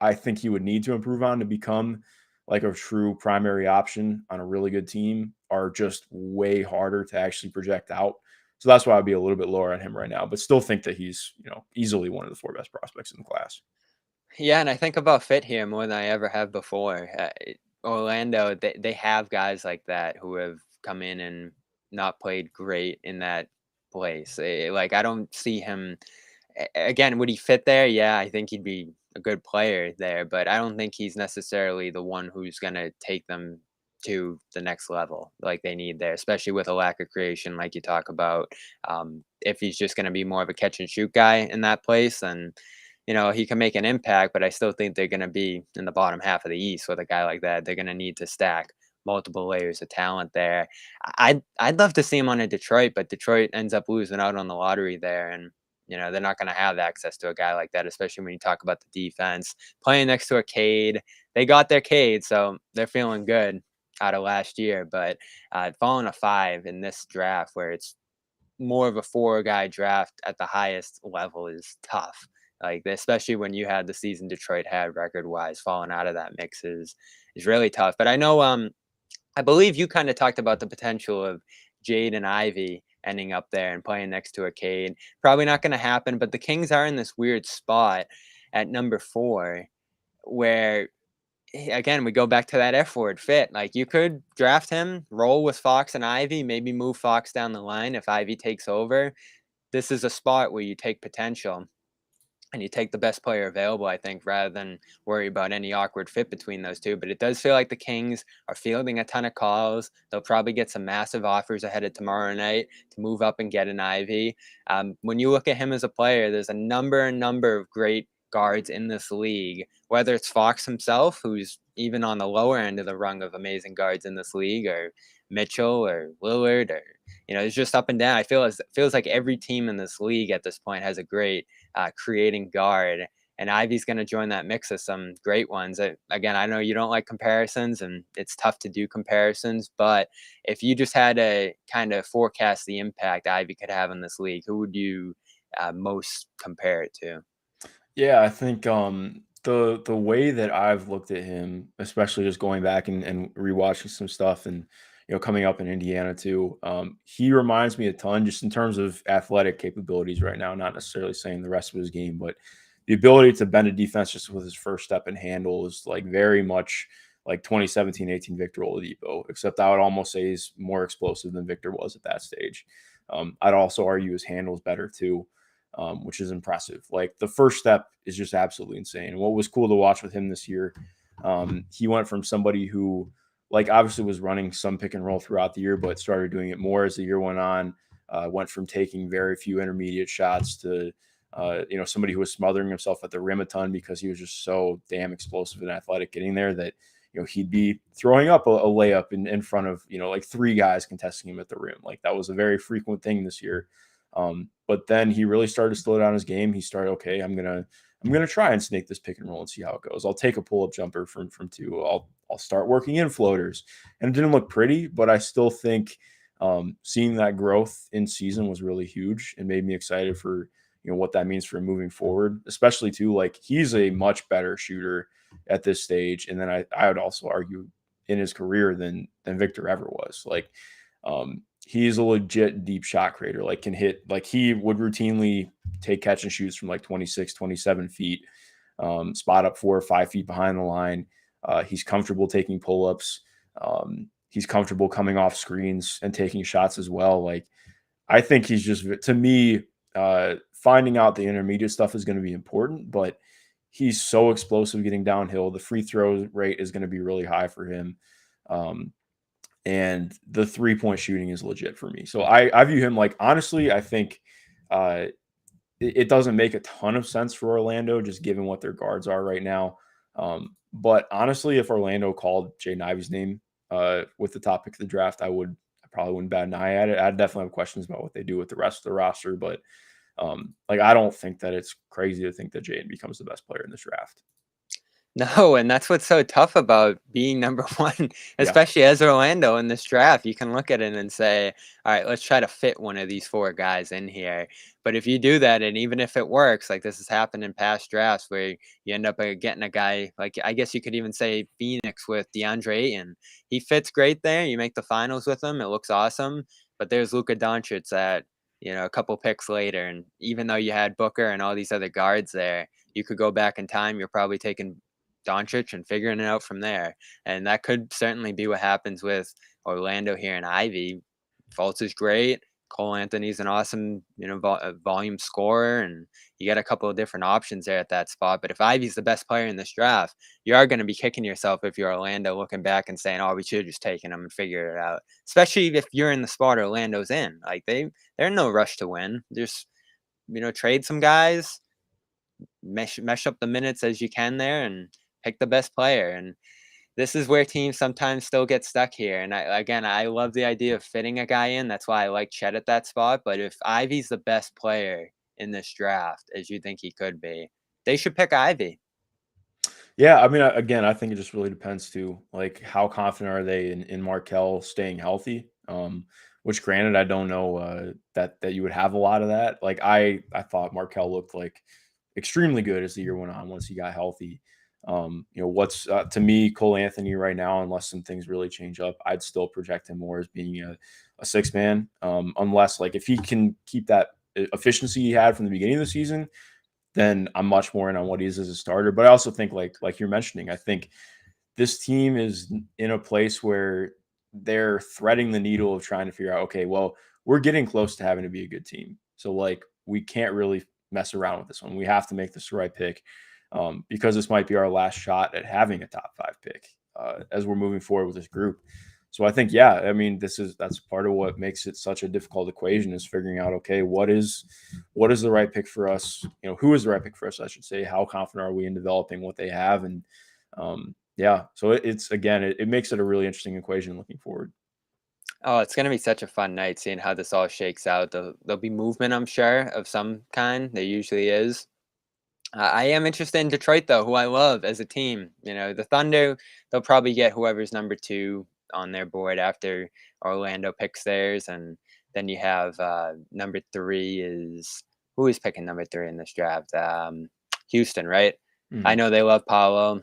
Speaker 2: I think he would need to improve on to become like a true primary option on a really good team are just way harder to actually project out. So that's why I'd be a little bit lower on him right now, but still think that he's, easily one of the 4 best prospects in the class.
Speaker 1: Yeah, and I think about fit here more than I ever have before. Orlando, they have guys like that who have come in and not played great in that place. Like, I don't see him again, would he fit there? Yeah, I think he'd be a good player there, but I don't think he's necessarily the one who's gonna take them to the next level like they need there, especially with a lack of creation like you talk about. If he's just gonna be more of a catch and shoot guy in that place, then he can make an impact, but I still think they're gonna be in the bottom half of the East with a guy like that. They're gonna need to stack multiple layers of talent there. I'd love to see him on a Detroit, but Detroit ends up losing out on the lottery there, and they're not going to have access to a guy like that, especially when you talk about the defense. Playing next to a Cade, they got their Cade, so they're feeling good out of last year. But falling a 5 in this draft, where it's more of a 4-guy draft at the highest level, is tough. Like, especially when you had the season Detroit had record-wise, falling out of that mix is really tough. But I know I believe you kind of talked about the potential of Jaden Ivey ending up there and playing next to a Cade. Probably not going to happen, but the Kings are in this weird spot at number 4 where, again, we go back to that F word fit. Like, you could draft him, roll with Fox and Ivey, maybe move Fox down the line if Ivey takes over. This is a spot where you take potential and you take the best player available, I think, rather than worry about any awkward fit between those two. But it does feel like the Kings are fielding a ton of calls. They'll probably get some massive offers ahead of tomorrow night to move up and get an Ivy. When you look at him as a player, there's a number of great guards in this league, whether it's Fox himself, who's even on the lower end of the rung of amazing guards in this league, or Mitchell or Lillard, or it's just up and down. Feels like every team in this league at this point has a great creating guard, and Ivy's going to join that mix of some great ones. Again, I know you don't like comparisons, and it's tough to do comparisons, but if you just had to kind of forecast the impact Ivy could have in this league, who would you most compare it to?
Speaker 2: Yeah, I think the way that I've looked at him, especially just going back and rewatching some stuff and coming up in Indiana too, he reminds me a ton just in terms of athletic capabilities right now, not necessarily saying the rest of his game, but the ability to bend a defense just with his first step and handle is like very much like 2017-18 Victor Oladipo, except I would almost say he's more explosive than Victor was at that stage. I'd also argue his handle is better too, which is impressive. Like the first step is just absolutely insane. And what was cool to watch with him this year, he went from somebody who, like, obviously was running some pick and roll throughout the year, but started doing it more as the year went on. Went from taking very few intermediate shots to, somebody who was smothering himself at the rim a ton because he was just so damn explosive and athletic getting there that he'd be throwing up a layup in front of like 3 guys contesting him at the rim. Like that was a very frequent thing this year. But then he really started to slow down his game. He started, okay, I'm gonna try and snake this pick and roll and see how it goes. I'll take a pull-up jumper from 2. I'll start working in floaters. And it didn't look pretty, but I still think seeing that growth in season was really huge and made me excited for what that means for him moving forward, especially too, like he's a much better shooter at this stage. And then I would also argue in his career than Victor ever was. Like he's a legit deep shot creator, like can hit, like he would routinely take catch and shoots from like 26, 27 feet, spot up 4 or 5 feet behind the line. He's comfortable taking pull-ups. He's comfortable coming off screens and taking shots as well. Like I think he's just, to me, finding out the intermediate stuff is going to be important, but he's so explosive getting downhill. The free throw rate is going to be really high for him. And the 3-point shooting is legit for me. So I view him like, honestly, I think it doesn't make a ton of sense for Orlando, just given what their guards are right now. But honestly, if Orlando called Jaden Ivey's name with the top pick of the draft, I probably wouldn't bat an eye at it. I'd definitely have questions about what they do with the rest of the roster, but like I don't think that it's crazy to think that Jaden becomes the best player in this draft.
Speaker 1: No, and that's what's so tough about being number 1,
Speaker 2: Yeah.
Speaker 1: especially as Orlando in this draft. You can look at it and say, all right, let's try to fit one of these 4 guys in here. But if you do that, and even if it works, like this has happened in past drafts where you end up getting a guy, like I guess you could even say Phoenix with DeAndre Ayton. He fits great there. You make the finals with him. It looks awesome. But there's Luka Doncic at, a couple picks later. And even though you had Booker and all these other guards there, you could go back in time. You're probably taking Doncic and figuring it out from there. And that could certainly be what happens with Orlando here in Ivy. Fultz is great. Cole Anthony's an awesome, volume scorer, and you got a couple of different options there at that spot. But if Ivey's the best player in this draft, you are going to be kicking yourself if you're Orlando, looking back and saying, "Oh, we should have just taken him and figured it out." Especially if you're in the spot Orlando's in. Like they're in no rush to win. Just trade some guys, mesh up the minutes as you can there, and pick the best player. And this is where teams sometimes still get stuck here. And I love the idea of fitting a guy in. That's why I like Chet at that spot. But if Ivey's the best player in this draft, as you think he could be, they should pick Ivey.
Speaker 2: Yeah, I mean, again, I think it just really depends too. Like, how confident are they in Markel staying healthy? Which, granted, I don't know that you would have a lot of that. Like, I thought Markel looked like extremely good as the year went on once he got healthy. What's to me Cole Anthony right now, unless some things really change up, I'd still project him more as being a six man. Unless like if he can keep that efficiency he had from the beginning of the season, then I'm much more in on what he is as a starter. But I also think like you're mentioning, I think this team is in a place where they're threading the needle of trying to figure out, okay, well, we're getting close to having to be a good team. So like we can't really mess around with this one. We have to make this the right pick because this might be our last shot at having a top 5 pick as we're moving forward with this group. So I think, yeah, I mean, that's part of what makes it such a difficult equation is figuring out, okay, what is the right pick for us? Who is the right pick for us? I should say. How confident are we in developing what they have? And yeah, so it's again, it makes it a really interesting equation looking forward.
Speaker 1: Oh, it's going to be such a fun night seeing how this all shakes out. There'll be movement, I'm sure, of some kind. There usually is. I am interested in Detroit, though, who I love as a team. The Thunder, they'll probably get whoever's number 2 on their board after Orlando picks theirs. And then you have number 3 is who is picking number 3 in this draft? Houston, right? I
Speaker 2: Mhm.
Speaker 1: know they love Paolo.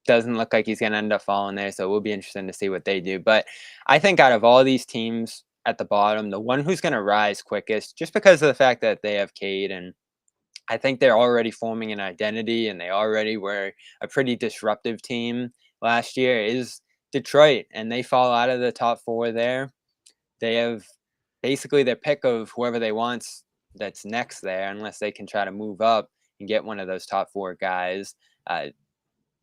Speaker 1: Doesn't look like he's going to end up falling there, so it will be interesting to see what they do. But I think out of all these teams at the bottom, the one who's going to rise quickest, just because of the fact that they have Cade, and I think they're already forming an identity, and they already were a pretty disruptive team last year, is Detroit. And they fall out of the top 4 there. They have basically their pick of whoever they want that's next there, unless they can try to move up and get one of those top 4 guys.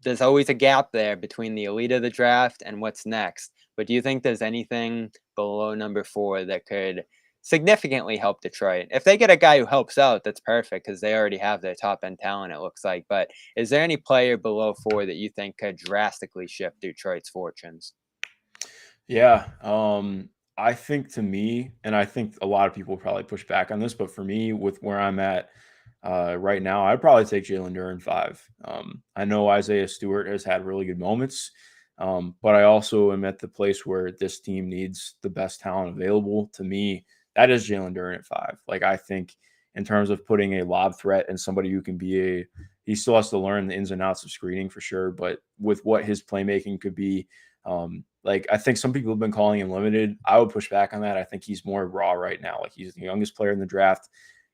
Speaker 1: There's always a gap there between the elite of the draft and what's next. But do you think there's anything below number 4 that could significantly help Detroit? If they get a guy who helps out, that's perfect because they already have their top end talent, it looks like. But is there any player below 4 that you think could drastically shift Detroit's fortunes?
Speaker 2: Yeah, I think to me, and I think a lot of people probably push back on this, but for me, with where I'm at right now, I'd probably take Jalen Duren 5. I know Isaiah Stewart has had really good moments, but I also am at the place where this team needs the best talent available. To me, that is Jalen Duren at 5. Like I think in terms of putting a lob threat and somebody who can be he still has to learn the ins and outs of screening for sure, but with what his playmaking could be. Like I think some people have been calling him limited. I would push back on that. I think he's more raw right now. Like he's the youngest player in the draft.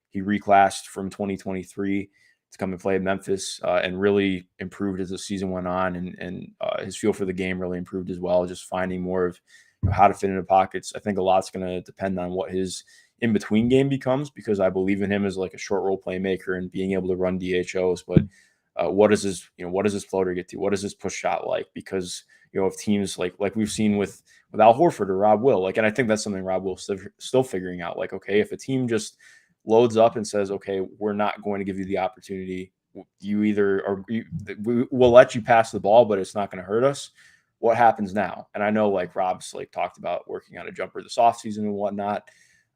Speaker 2: He reclassed from 2023 to come and play at Memphis and really improved as the season went on, and his feel for the game really improved as well. Just finding more of how to fit into pockets. I think a lot's going to depend on what his in between game becomes because I believe in him as like a short role playmaker and being able to run DHOs. But what does his floater get to? What is his push shot like? Because if teams like we've seen with Al Horford or Rob Will, like, and I think that's something Rob Will still figuring out. Like, okay, if a team just loads up and says, okay, we're not going to give you the opportunity. You either are, we'll let you pass the ball, but it's not going to hurt us. What happens now? And I know like Rob's like talked about working on a jumper this offseason and whatnot.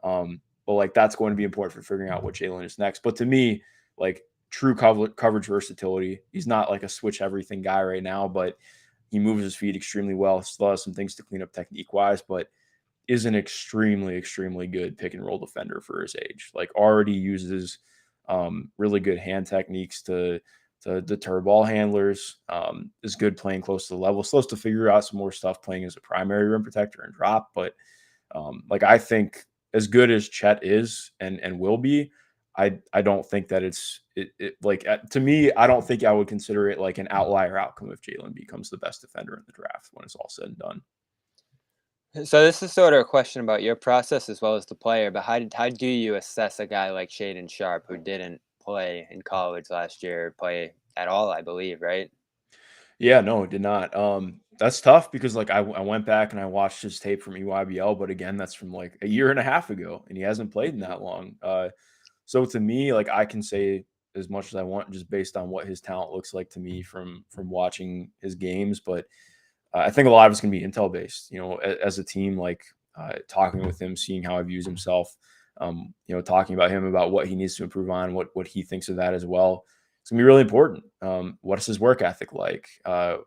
Speaker 2: But like that's going to be important for figuring out what Jalen is next. But to me, like true coverage versatility, he's not like a switch everything guy right now, but he moves his feet extremely well. Still has some things to clean up technique wise, but is an extremely, extremely good pick and roll defender for his age. Like already uses really good hand techniques to deter ball handlers. Is good playing close to the level. Still has to figure out some more stuff playing as a primary rim protector and drop. But like I think as good as Chet is and will be, I don't think that to me, I don't think I would consider it like an outlier outcome if Jalen becomes the best defender in the draft when it's all said and done.
Speaker 1: So this is sort of a question about your process as well as the player, but how do you assess a guy like Shaden Sharp who didn't play in college last year, play at all, I believe, right?
Speaker 2: Yeah, no, it did not. That's tough because like I went back and I watched his tape from EYBL, but again, that's from like a year and a half ago, and he hasn't played in
Speaker 1: Mhm.
Speaker 2: that long. So to me, like I can say as much as I want just based on what his talent looks like to me from watching his games, but I think a lot of it's going to be intel based. You know, as a team, like talking with him, seeing how he views himself. Talking about him about what he needs to improve on, what he thinks of that as well. It's gonna be really important. What is his work ethic like? How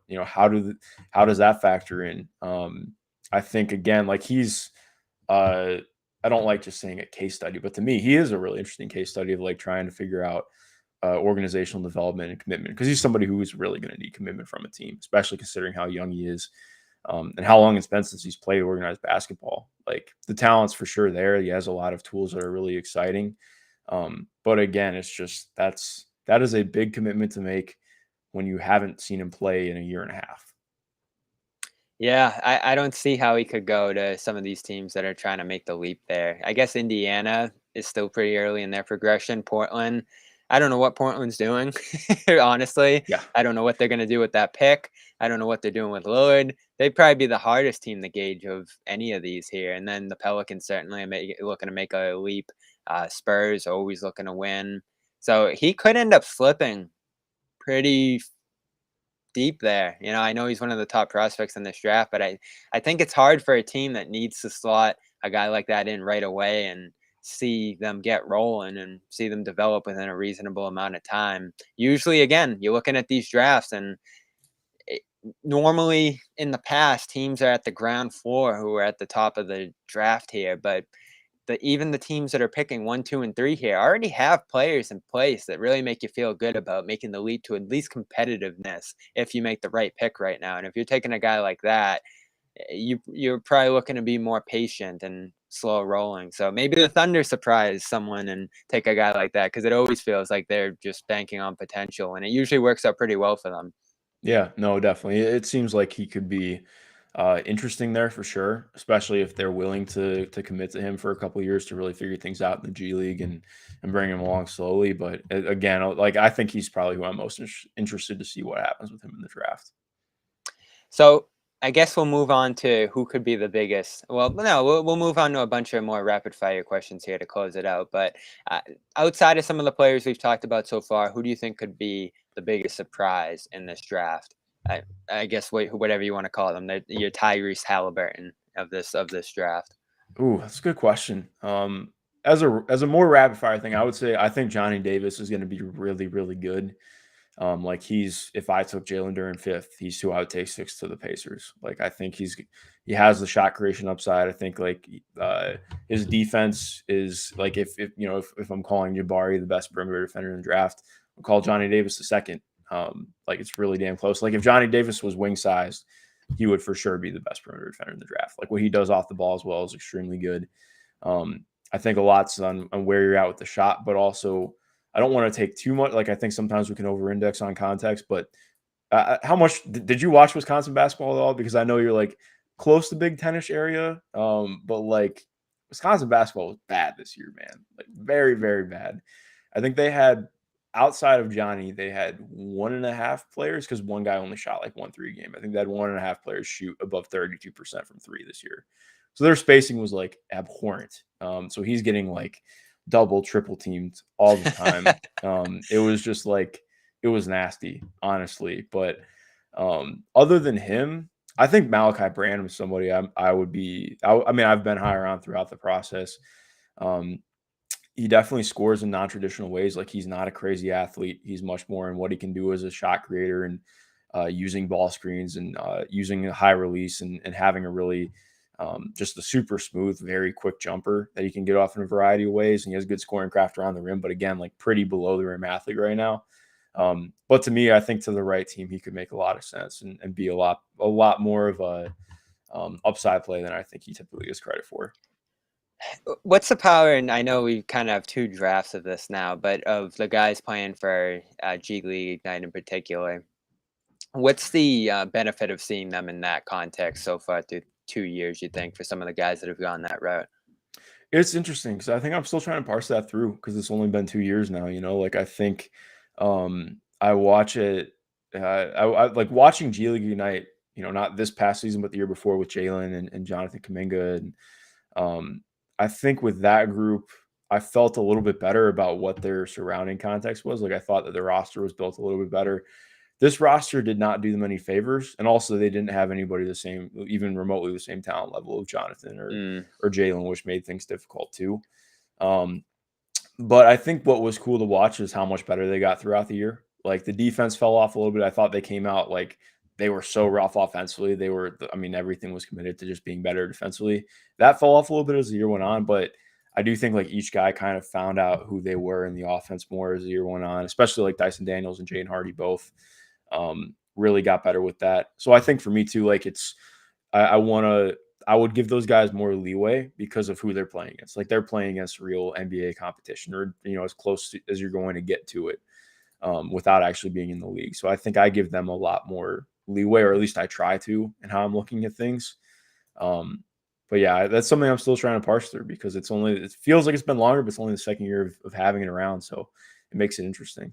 Speaker 2: does that factor in? I think again, like he's uh, I don't like just saying a case study, but to me, he is a really interesting case study of like trying to figure out organizational development and commitment because he's somebody who is really going to need commitment from a team, especially considering how young he is and how long it's been since he's played organized basketball. Like the talent's for sure there. He has a lot of tools that are really exciting. But again, it's just that is a big commitment to make when you haven't seen him play in a year and a half.
Speaker 1: Yeah, I don't see how he could go to some of these teams that are trying to make the leap there. I guess Indiana is still pretty early in their progression. Portland, I don't know what Portland's doing, honestly.
Speaker 2: Yeah.
Speaker 1: I don't know what they're going to do with that pick. I don't know what they're doing with Lillard. They'd probably be the hardest team to gauge of any of these here. And then the Pelicans certainly are looking to make a leap. Spurs always looking to win. So he could end up slipping pretty deep there. You know, I know he's one of the top prospects in this draft, but I think it's hard for a team that needs to slot a guy like that in right away and see them get rolling and see them develop within a reasonable amount of time. Usually, again, you're looking at these drafts and it, normally in the past, teams are at the ground floor who are at the top of the draft here, but even the teams that are picking 1, 2, and 3 here already have players in place that really make you feel good about making the leap to at least competitiveness if you make the right pick right now. And if you're taking a guy like that, you're probably looking to be more patient and slow rolling. So maybe the Thunder surprise someone and take a guy like that because it always feels like they're just banking on potential, and it usually works out pretty well for them.
Speaker 2: Yeah, no, definitely. It seems like he could be interesting there for sure, especially if they're willing to commit to him for a couple of years to really figure things out in the G League and bring him along slowly. But again, like I think he's probably who I'm most interested to see what happens with him in the draft.
Speaker 1: So I guess we'll move on to who could be the biggest. Well, no, we'll move on to a bunch of more rapid fire questions here to close it out. But uh, outside of some of the players we've talked about so far, who do you think could be the biggest surprise in this draft? I guess whatever you want to call them, your Tyrese Halliburton of this draft.
Speaker 2: Ooh, that's a good question. As a more rapid fire thing, I would say I think Johnny Davis is going to be really really good. Like he's if I took Jalen Duren fifth, he's who I would take sixth to the Pacers. Like I think he has the shot creation upside. I think like his defense is like if I'm calling Jabari the best perimeter defender in the draft, I'll call Johnny Davis the second. Like it's really damn close. Like if Johnny Davis was wing sized, he would for sure be the best perimeter defender in the draft. Like what he does off the ball as well is extremely good. I think a lot's on where you're at with the shot, but also I don't want to take too much. Like I think sometimes we can over-index on context, but how much did you watch Wisconsin basketball at all? Because I know you're like close to Big Ten-ish area, but like Wisconsin basketball was bad this year, man. Like very, very bad. I think they had outside of Johnny, they had 1.5 players because one guy only shot like 1 3 game. I think they had 1.5 players shoot above 32% from three this year. So their spacing was like abhorrent. So he's getting like double, triple teamed all the time. It was just like it was nasty, honestly. But other than him, I think Malachi Branham is somebody I would be. I mean, I've been higher on throughout the process. Um, he definitely scores in non-traditional ways. Like he's not a crazy athlete. He's much more in what he can do as a shot creator and using ball screens and using a high release and having a really just a super smooth, very quick jumper that he can get off in a variety of ways. And he has good scoring craft around the rim, but again, like pretty below the rim athlete right now. But to me, I think to the right team, he could make a lot of sense and be a lot more of a upside play than I think he typically gets credit for.
Speaker 1: What's the power? And I know we kind of have two drafts of this now, but of the guys playing for G League Ignite in particular, what's the benefit of seeing them in that context so far 2 years, you think, for some of the guys that have gone that route?
Speaker 2: It's interesting because I think I'm still trying to parse that through because it's only been 2 years now, like, I think, I watch it, I like watching G League Unite, not this past season, but the year before with Jalen and Jonathan Kuminga, and, um, I think with that group, I felt a little bit better about what their surrounding context was, like, I thought that the roster was built a little bit better. This roster did not do them any favors, and also they didn't have anybody the same, even remotely the same talent level of Jonathan
Speaker 1: Mm.
Speaker 2: or Jalen, which made things difficult too. Um, but I think what was cool to watch is how much better they got throughout the year. Like the defense fell off a little bit. I thought they came out like they were so rough offensively. I mean, everything was committed to just being better defensively. That fell off a little bit as the year went on, but I do think like each guy kind of found out who they were in the offense more as the year went on, especially like Dyson Daniels and Jaden Hardy both really got better with that. So I think for me too, like I want to, I would give those guys more leeway because of who they're playing against. Like they're playing against real NBA competition, or as close as you're going to get to it without actually being in the league. So I think I give them a lot more leeway, or at least I try to, in how I'm looking at things. Um, but yeah, that's something I'm still trying to parse through because it feels like it's been longer, but it's only the second year of having it around, so it makes it interesting.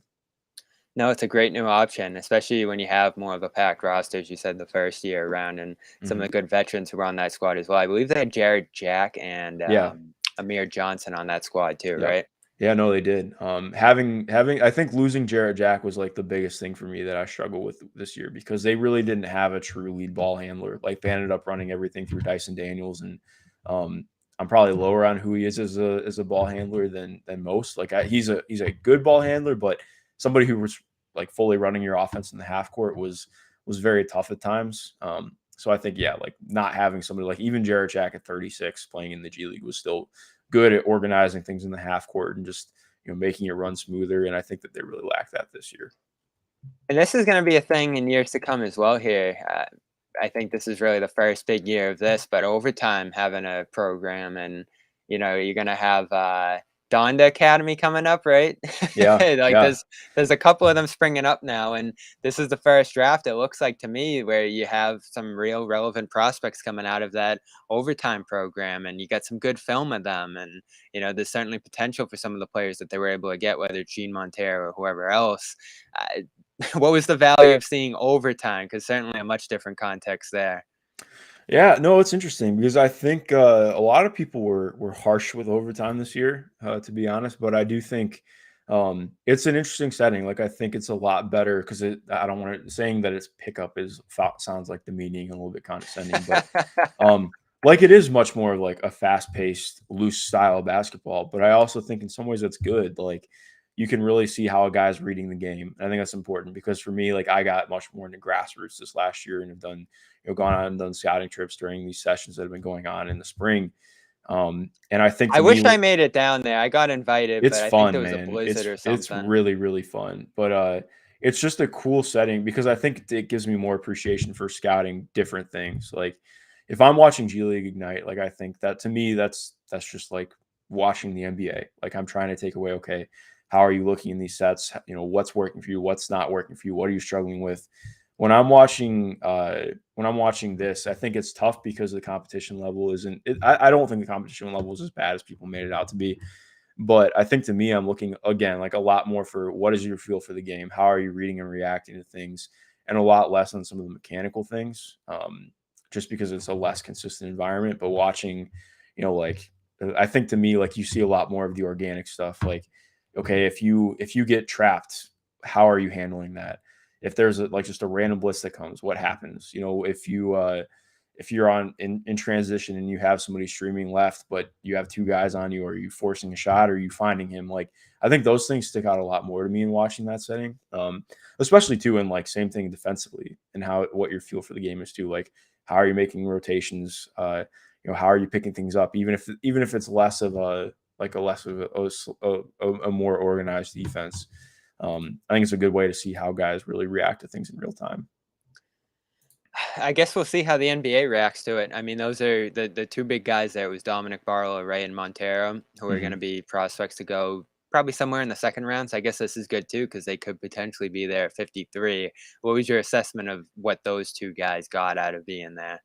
Speaker 1: No, it's a great new option, especially when you have more of a packed roster, as you said, the first year around, and some of
Speaker 2: Hmm.
Speaker 1: the good veterans who were on that squad as well. I believe they had Jared Jack and
Speaker 2: Yeah.
Speaker 1: Amir Johnson on that squad too,
Speaker 2: Yep.
Speaker 1: right?
Speaker 2: Yeah, no, they did. Having I think losing Jarrett Jack was like the biggest thing for me that I struggle with this year because they really didn't have a true lead ball handler. Like they ended up running everything through Dyson Daniels, and um, I'm probably lower on who he is as a ball handler than most. Like he's a good ball handler, but somebody who was like fully running your offense in the half court was very tough at times. So I think yeah, like not having somebody like even Jarrett Jack at 36 playing in the G League was still good at organizing things in the half court and just making it run smoother. And I think that they really lack that this year.
Speaker 1: And this is going to be a thing in years to come as well here. I think this is really the first big year of this, but over time, having a program and, you're going to have Donda Academy coming up, right?
Speaker 2: Yeah,
Speaker 1: Like
Speaker 2: yeah,
Speaker 1: there's a couple of them springing up now, and this is the first draft, it looks like to me, where you have some real relevant prospects coming out of that overtime program, and you got some good film of them. And, there's certainly potential for some of the players that they were able to get, whether it's Gene Montero or whoever else. What was the value of seeing overtime? Because certainly a much different context there.
Speaker 2: yeah. No, it's interesting because I think a lot of people were harsh with overtime this year, to be honest. But I do think it's an interesting setting. Like I think it's a lot better because I don't want to saying that it's pickup sounds like demeaning and a little bit condescending, but like it is much more like a fast-paced, loose style of basketball. But I also think in some ways that's good. Like you can really see how a guy's reading the game. And I think that's important because for me, like I got much more into grassroots this last year and have done, gone on and done scouting trips during these sessions that have been going on in the spring. And I think
Speaker 1: I
Speaker 2: to me,
Speaker 1: wish I made it down there. I got invited,
Speaker 2: it's
Speaker 1: but I think there
Speaker 2: fun,
Speaker 1: was a
Speaker 2: man.
Speaker 1: blizzard or
Speaker 2: It's
Speaker 1: something.
Speaker 2: really, really fun. But it's just a cool setting because I think it gives me more appreciation for scouting different things. Like if I'm watching G League Ignite, like I think that to me that's just like watching the NBA. Like I'm trying to take away, okay, how are you looking in these sets? What's working for you, what's not working for you, what are you struggling with? When I'm watching this, I think it's tough because the competition level isn't I don't think the competition level is as bad as people made it out to be. But I think to me, I'm looking again like a lot more for what is your feel for the game? How are you reading and reacting to things? And a lot less on some of the mechanical things, just because it's a less consistent environment. But watching, like I think to me, like you see a lot more of the organic stuff. Like, okay, if you get trapped, how are you handling that? If there's like just a random blitz that comes, what happens? If you're in transition and you have somebody streaming left, but you have two guys on you, or are you forcing a shot, or are you finding him? Like I think those things stick out a lot more to me in watching that setting, especially too in like same thing defensively and what your feel for the game is too. Like how are you making rotations? How are you picking things up? Even if it's less of a more organized defense. I think it's a good way to see how guys really react to things in real time.
Speaker 1: I guess we'll see how the NBA reacts to it. I mean, those are the two big guys there. It was Dominic Barlow, Ray, and Montero, who are going to
Speaker 2: Hmm.
Speaker 1: be prospects to go probably somewhere in the second round. So I guess this is good too because they could potentially be there at 53. What was your assessment of what those two guys got out of being there?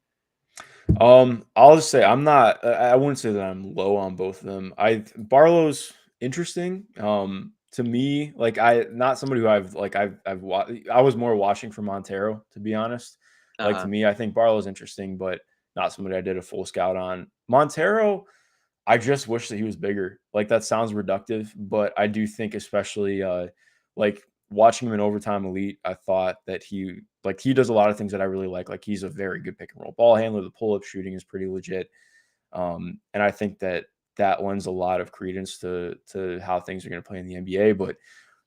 Speaker 2: I'll just say I'm not. I wouldn't say that I'm low on both of them. Barlow's interesting. To me, like I not somebody who I was more watching for Montero, to be honest. Like to
Speaker 1: Uh-huh.
Speaker 2: me, I think Barlow's interesting, but not somebody I did a full scout on. Montero, I just wish that he was bigger. Like that sounds reductive, but I do think especially like watching him in overtime elite, I thought that he does a lot of things that I really like. Like he's a very good pick and roll ball handler. The pull up shooting is pretty legit. And I think that that lends a lot of credence to how things are going to play in the NBA. But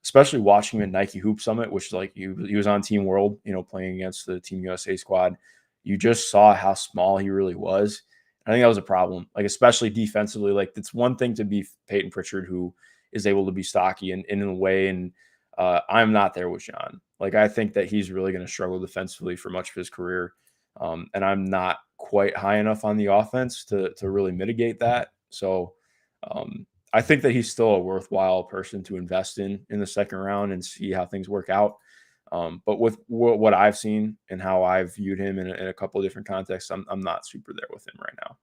Speaker 2: especially watching him in Nike Hoop Summit, which is like he was on Team World, playing against the Team USA squad. You just saw how small he really was. I think that was a problem, like especially defensively. Like it's one thing to be Peyton Pritchard, who is able to be stocky and in a way, and I'm not there with John. Like I think that he's really going to struggle defensively for much of his career, and I'm not quite high enough on the offense to really mitigate that. So I think that he's still a worthwhile person to invest in the second round and see how things work out. But with what I've seen and how I've viewed him in a couple of different contexts, I'm not super there with him right now.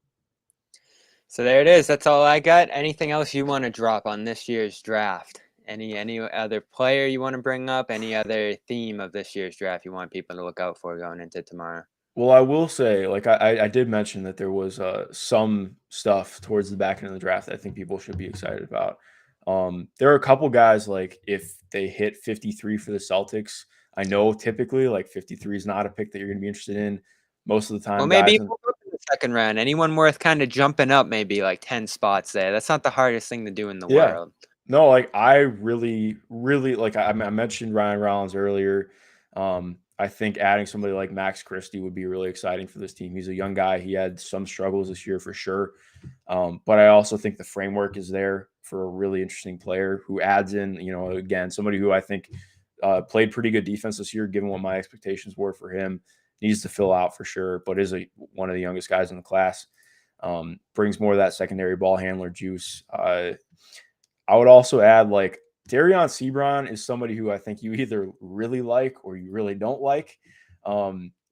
Speaker 1: So there it is. That's all I got. Anything else you want to drop on this year's draft? Any other player you want to bring up? Any other theme of this year's draft you want people to look out for going into tomorrow?
Speaker 2: Well, I will say, like I did mention that there was some stuff towards the back end of the draft that I think people should be excited about. There are a couple guys like if they hit 53 for the Celtics, I know typically like 53 is not a pick that you're going to be interested in. Most of the
Speaker 1: Well,
Speaker 2: time,
Speaker 1: maybe
Speaker 2: guys, in,
Speaker 1: move up in the second round. Anyone worth kind of jumping up maybe like 10 spots there? That's not the hardest thing to do in the
Speaker 2: yeah,
Speaker 1: world.
Speaker 2: no, like I really, really like I mentioned Ryan Rollins earlier. I think adding somebody like Max Christie would be really exciting for this team. He's a young guy. He had some struggles this year for sure. But I also think the framework is there for a really interesting player who adds in, again, somebody who I think played pretty good defense this year, given what my expectations were for him. Needs to fill out for sure, but is one of the youngest guys in the class. Brings more of that secondary ball handler juice. I would also add like Darion Sebron is somebody who I think you either really like or you really don't like.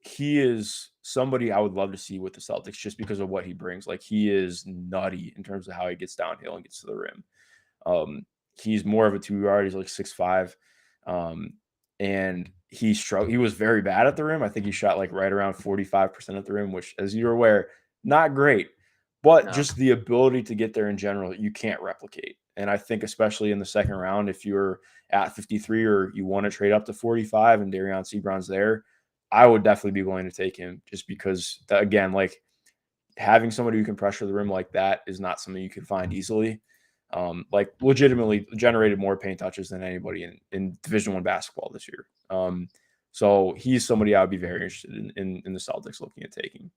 Speaker 2: He is somebody I would love to see with the Celtics just because of what he brings. Like he is nutty in terms of how he gets downhill and gets to the rim. Um, he's more of a 2 guard. He's like 6'5". And he was very bad at the rim. I think he shot like right around 45% at the rim, which, as you're aware, not great. But
Speaker 1: No.
Speaker 2: just the ability to get there in general, you can't replicate. And I think especially in the second round, if you're at 53 or you want to trade up to 45 and Darion Sebron's there, I would definitely be willing to take him just because, again, like having somebody who can pressure the rim like that is not something you can find easily. Like legitimately generated more paint touches than anybody in Division I basketball this year. So he's somebody I would be very interested in the Celtics looking at taking.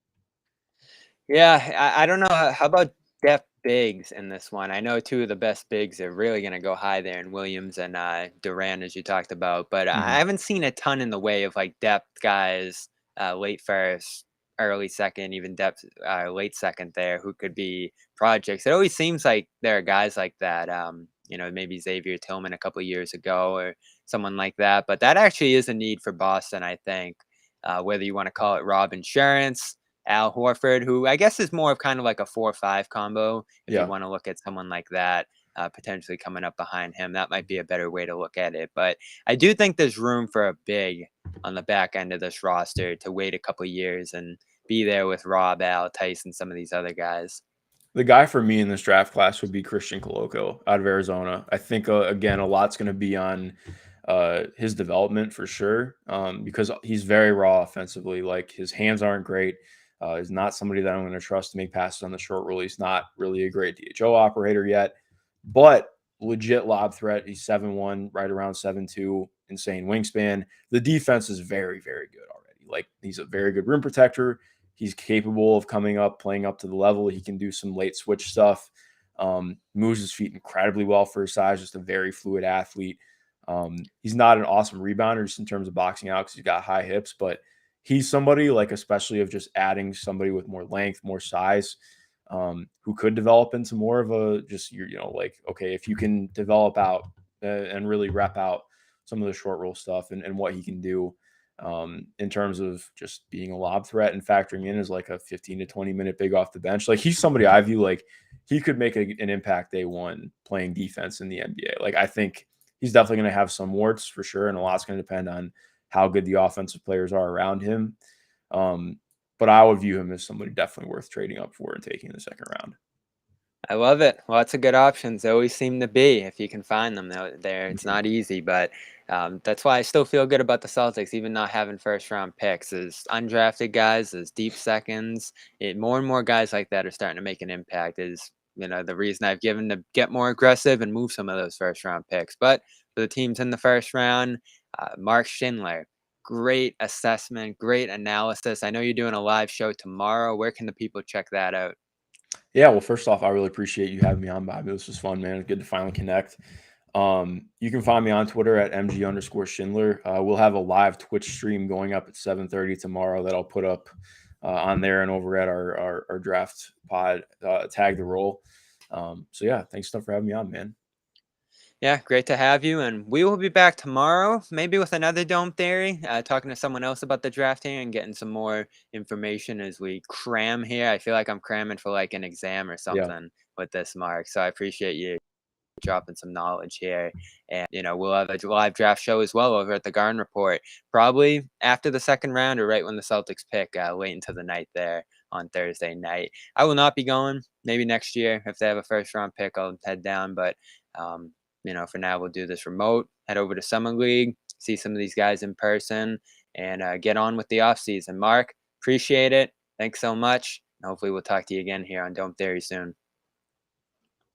Speaker 1: Yeah, I don't know. How about depth bigs in this one? I know two of the best bigs are really going to go high there in Williams and Durant, as you talked about, but I
Speaker 2: Mm-hmm.
Speaker 1: haven't seen a ton in the way of like depth guys, late first, early second, even depth late second there who could be projects. It always seems like there are guys like that. Maybe Xavier Tillman a couple of years ago or someone like that, but that actually is a need for Boston, I think. Whether you want to call it Rob Insurance, Al Horford, who I guess is more of kind of like a 4-5 combo. If you
Speaker 2: Yeah.
Speaker 1: want to look at someone like that, potentially coming up behind him, that might be a better way to look at it. But I do think there's room for a big on the back end of this roster to wait a couple years and be there with Rob, Al, Tyson, some of these other guys.
Speaker 2: The guy for me in this draft class would be Christian Coloco out of Arizona. I think again a lot's going to be on his development for sure because he's very raw offensively. Like his hands aren't great. He's not somebody that I'm going to trust to make passes on the short roll. He's not really a great DHO operator yet, but legit lob threat. He's 7'1", right around 7'2", insane wingspan. The defense is very, very good already. Like he's a very good rim protector. He's capable of coming up, playing up to the level. He can do some late switch stuff. Moves his feet incredibly well for his size. Just a very fluid athlete. He's not an awesome rebounder just in terms of boxing out because he's got high hips, but he's somebody like, especially of just adding somebody with more length, more size, who could develop into more of a just like okay, if you can develop out and really rep out some of the short roll stuff and what he can do. in terms of just being a lob threat and factoring in as like a 15 to 20-minute big off the bench. Like he's somebody I view like he could make an impact day one playing defense in the NBA. Like I think he's definitely going to have some warts for sure, and a lot's going to depend on how good the offensive players are around him. But I would view him as somebody definitely worth trading up for and taking in the second round.
Speaker 1: I love it. Lots of good options. They always seem to be if you can find them there. It's
Speaker 2: Mhm.
Speaker 1: not easy, but that's why I still feel good about the Celtics, even not having first-round picks. As undrafted guys, as deep seconds, more and more guys like that are starting to make an impact. Is the reason I've given to get more aggressive and move some of those first-round picks. But for the teams in the first round, Mark Schindler, great assessment, great analysis. I know you're doing a live show tomorrow. Where can the people check that out?
Speaker 2: Yeah, well, first off, I really appreciate you having me on, Bobby. This was fun, man. It's good to finally connect. You can find me on Twitter at MG_Schindler. We'll have a live Twitch stream going up at 7:30 tomorrow that I'll put up on there and over at our draft pod, Tag the Roll. So yeah, thanks for having me on, man.
Speaker 1: Yeah, great to have you. And we will be back tomorrow, maybe with another Dome Theory, talking to someone else about the draft here and getting some more information as we cram here. I feel like I'm cramming for like an exam or
Speaker 2: Yeah.
Speaker 1: something with this, Mark. So I appreciate you dropping some knowledge here. And, we'll have a live draft show as well over at the Garden Report, probably after the second round or right when the Celtics pick, late into the night there on Thursday night. I will not be going. Maybe next year if they have a first round pick, I'll head down. But, for now, we'll do this remote, head over to Summer League, see some of these guys in person, and get on with the offseason. Mark, appreciate it. Thanks so much. Hopefully we'll talk to you again here on Dome Theory soon.